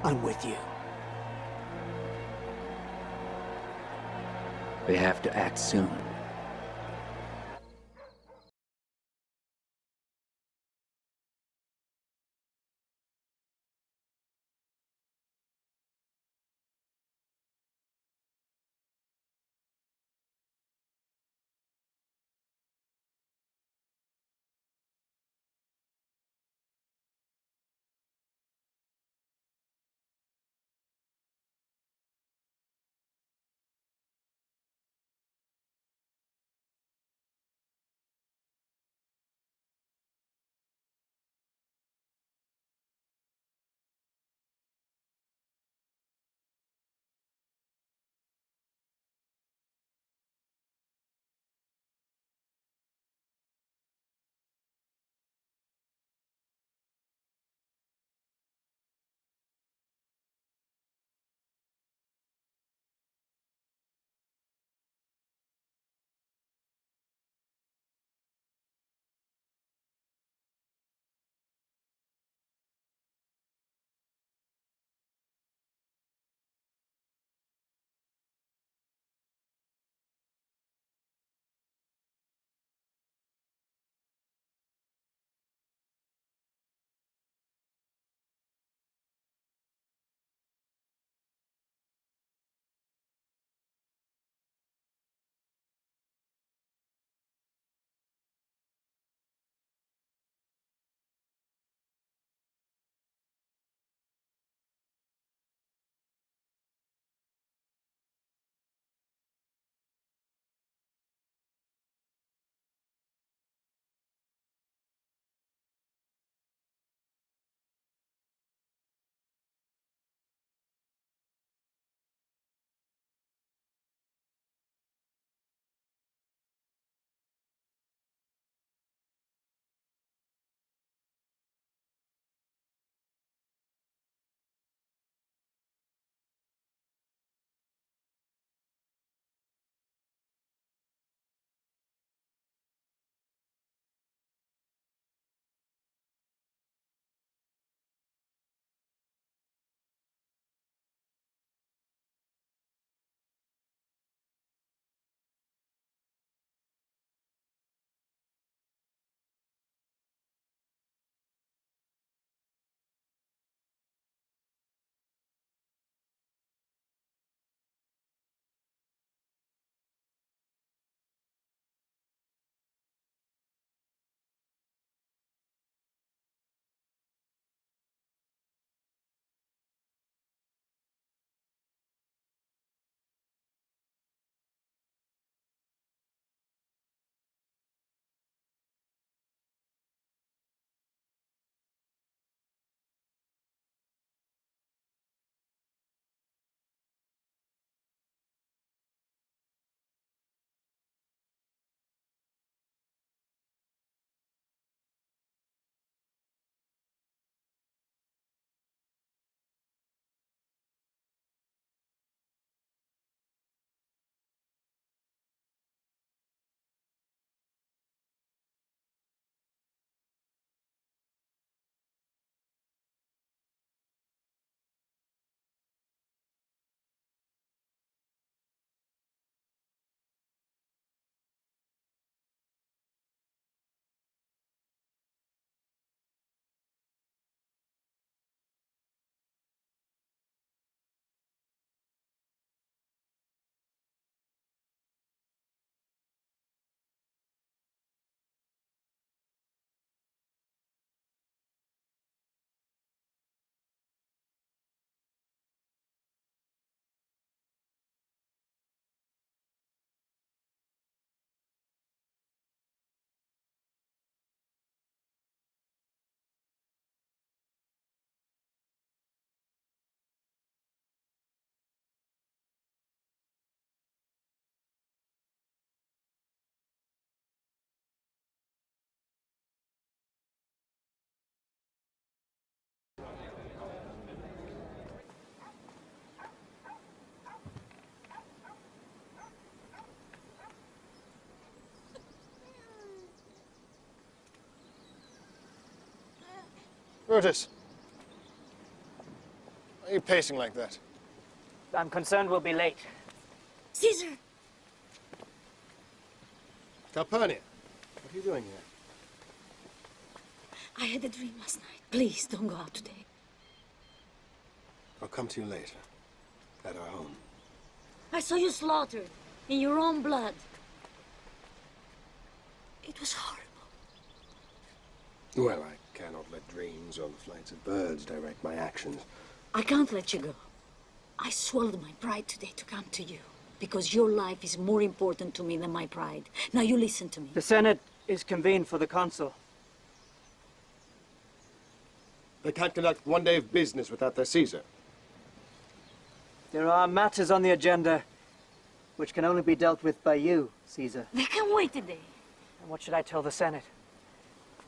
I'm with you. We have to act soon. Brutus, why are you pacing like that? I'm concerned we'll be late. Caesar! Calpurnia, what are you doing here? I had a dream last night. Please, don't go out today. I'll come to you later, at our home. I saw you slaughtered in your own blood. It was horrible. Well, I cannot let dreams or the flights of birds direct my actions. I can't let you go. I swallowed my pride today to come to you, because your life is more important to me than my pride. Now you listen to me. The Senate is convened for the consul. They can't conduct one day of business without their Caesar. There are matters on the agenda which can only be dealt with by you, Caesar. They can wait a day. And what should I tell the Senate?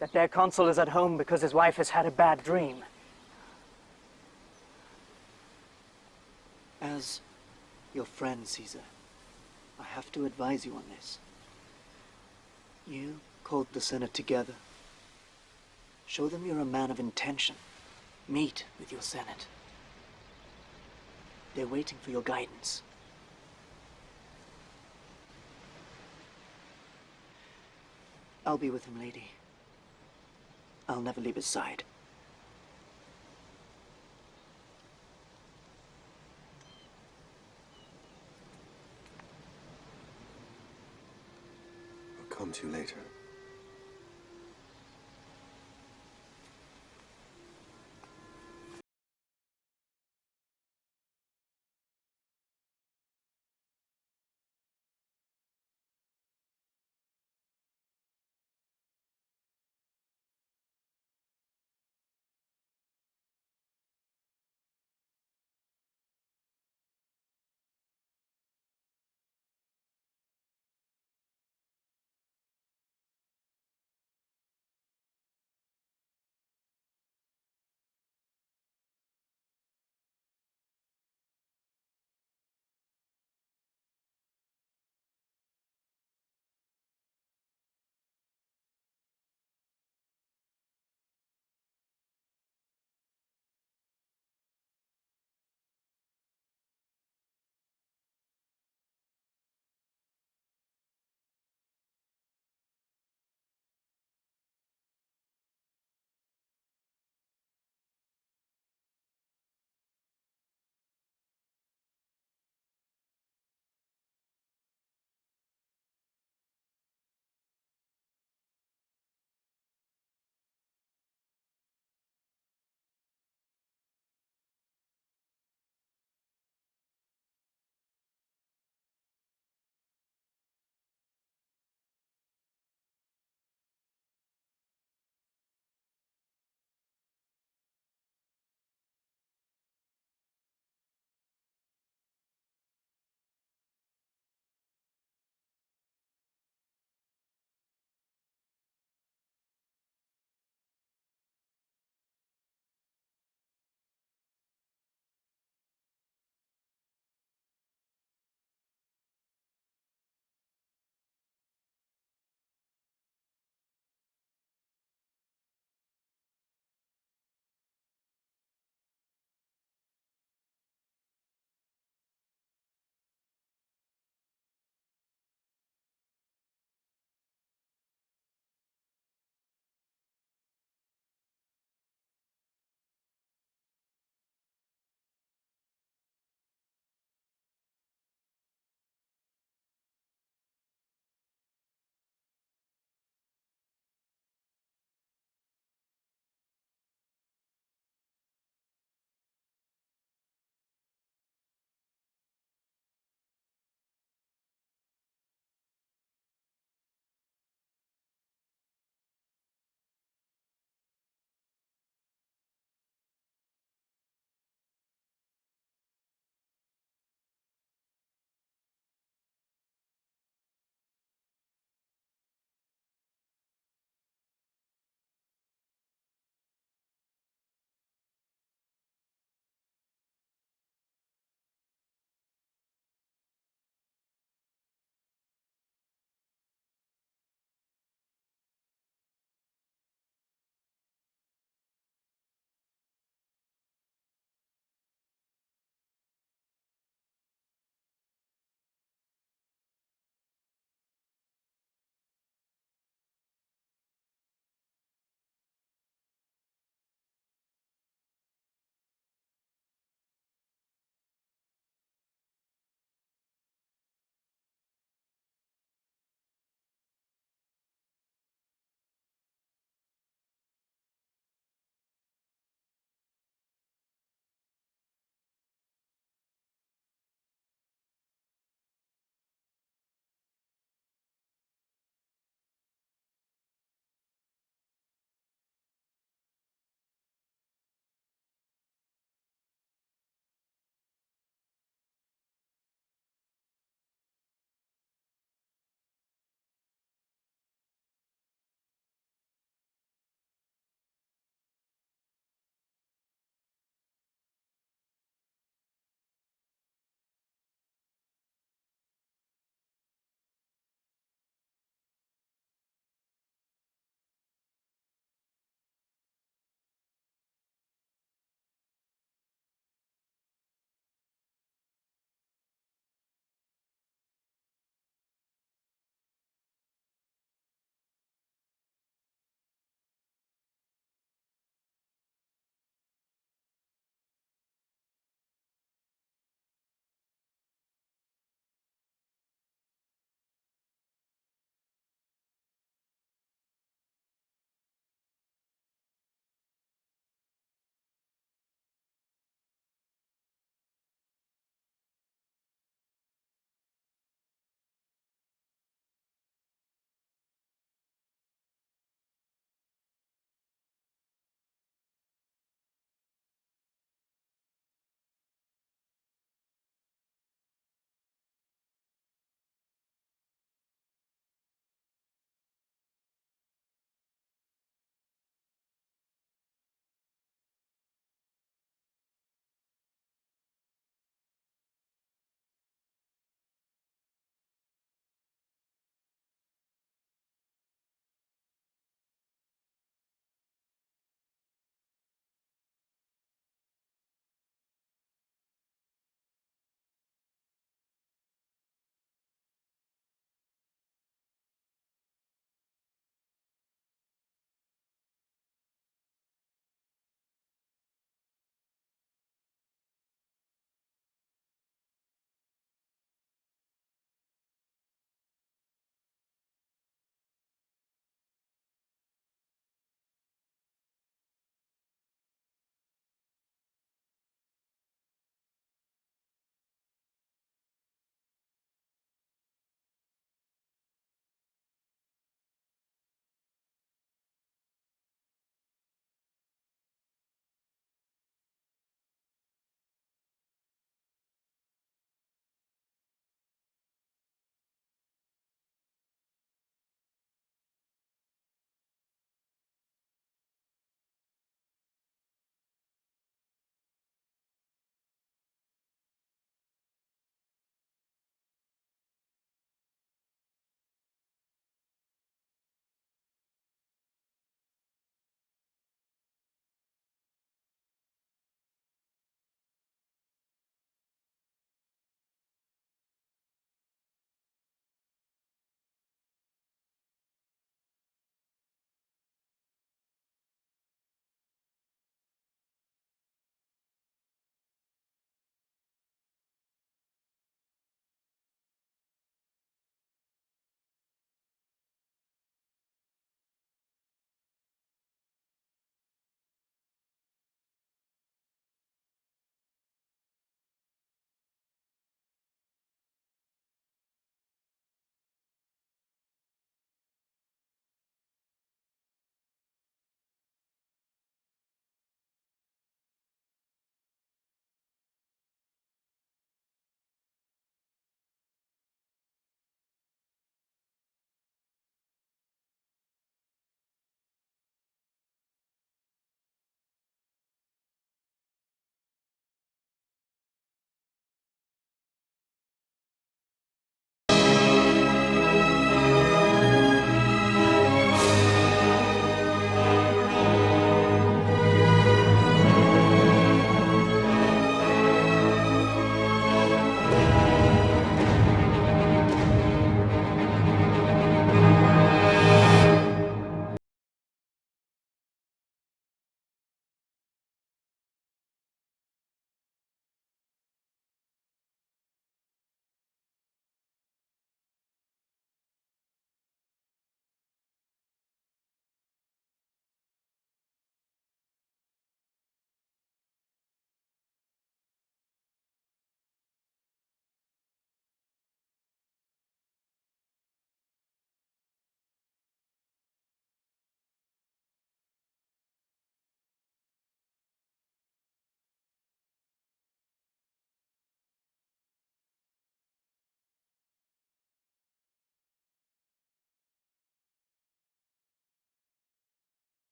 That their consul is at home because his wife has had a bad dream. As your friend, Caesar, I have to advise you on this. You called the Senate together. Show them you're a man of intention. Meet with your Senate. They're waiting for your guidance. I'll be with him, lady. I'll never leave his side. I'll come to you later.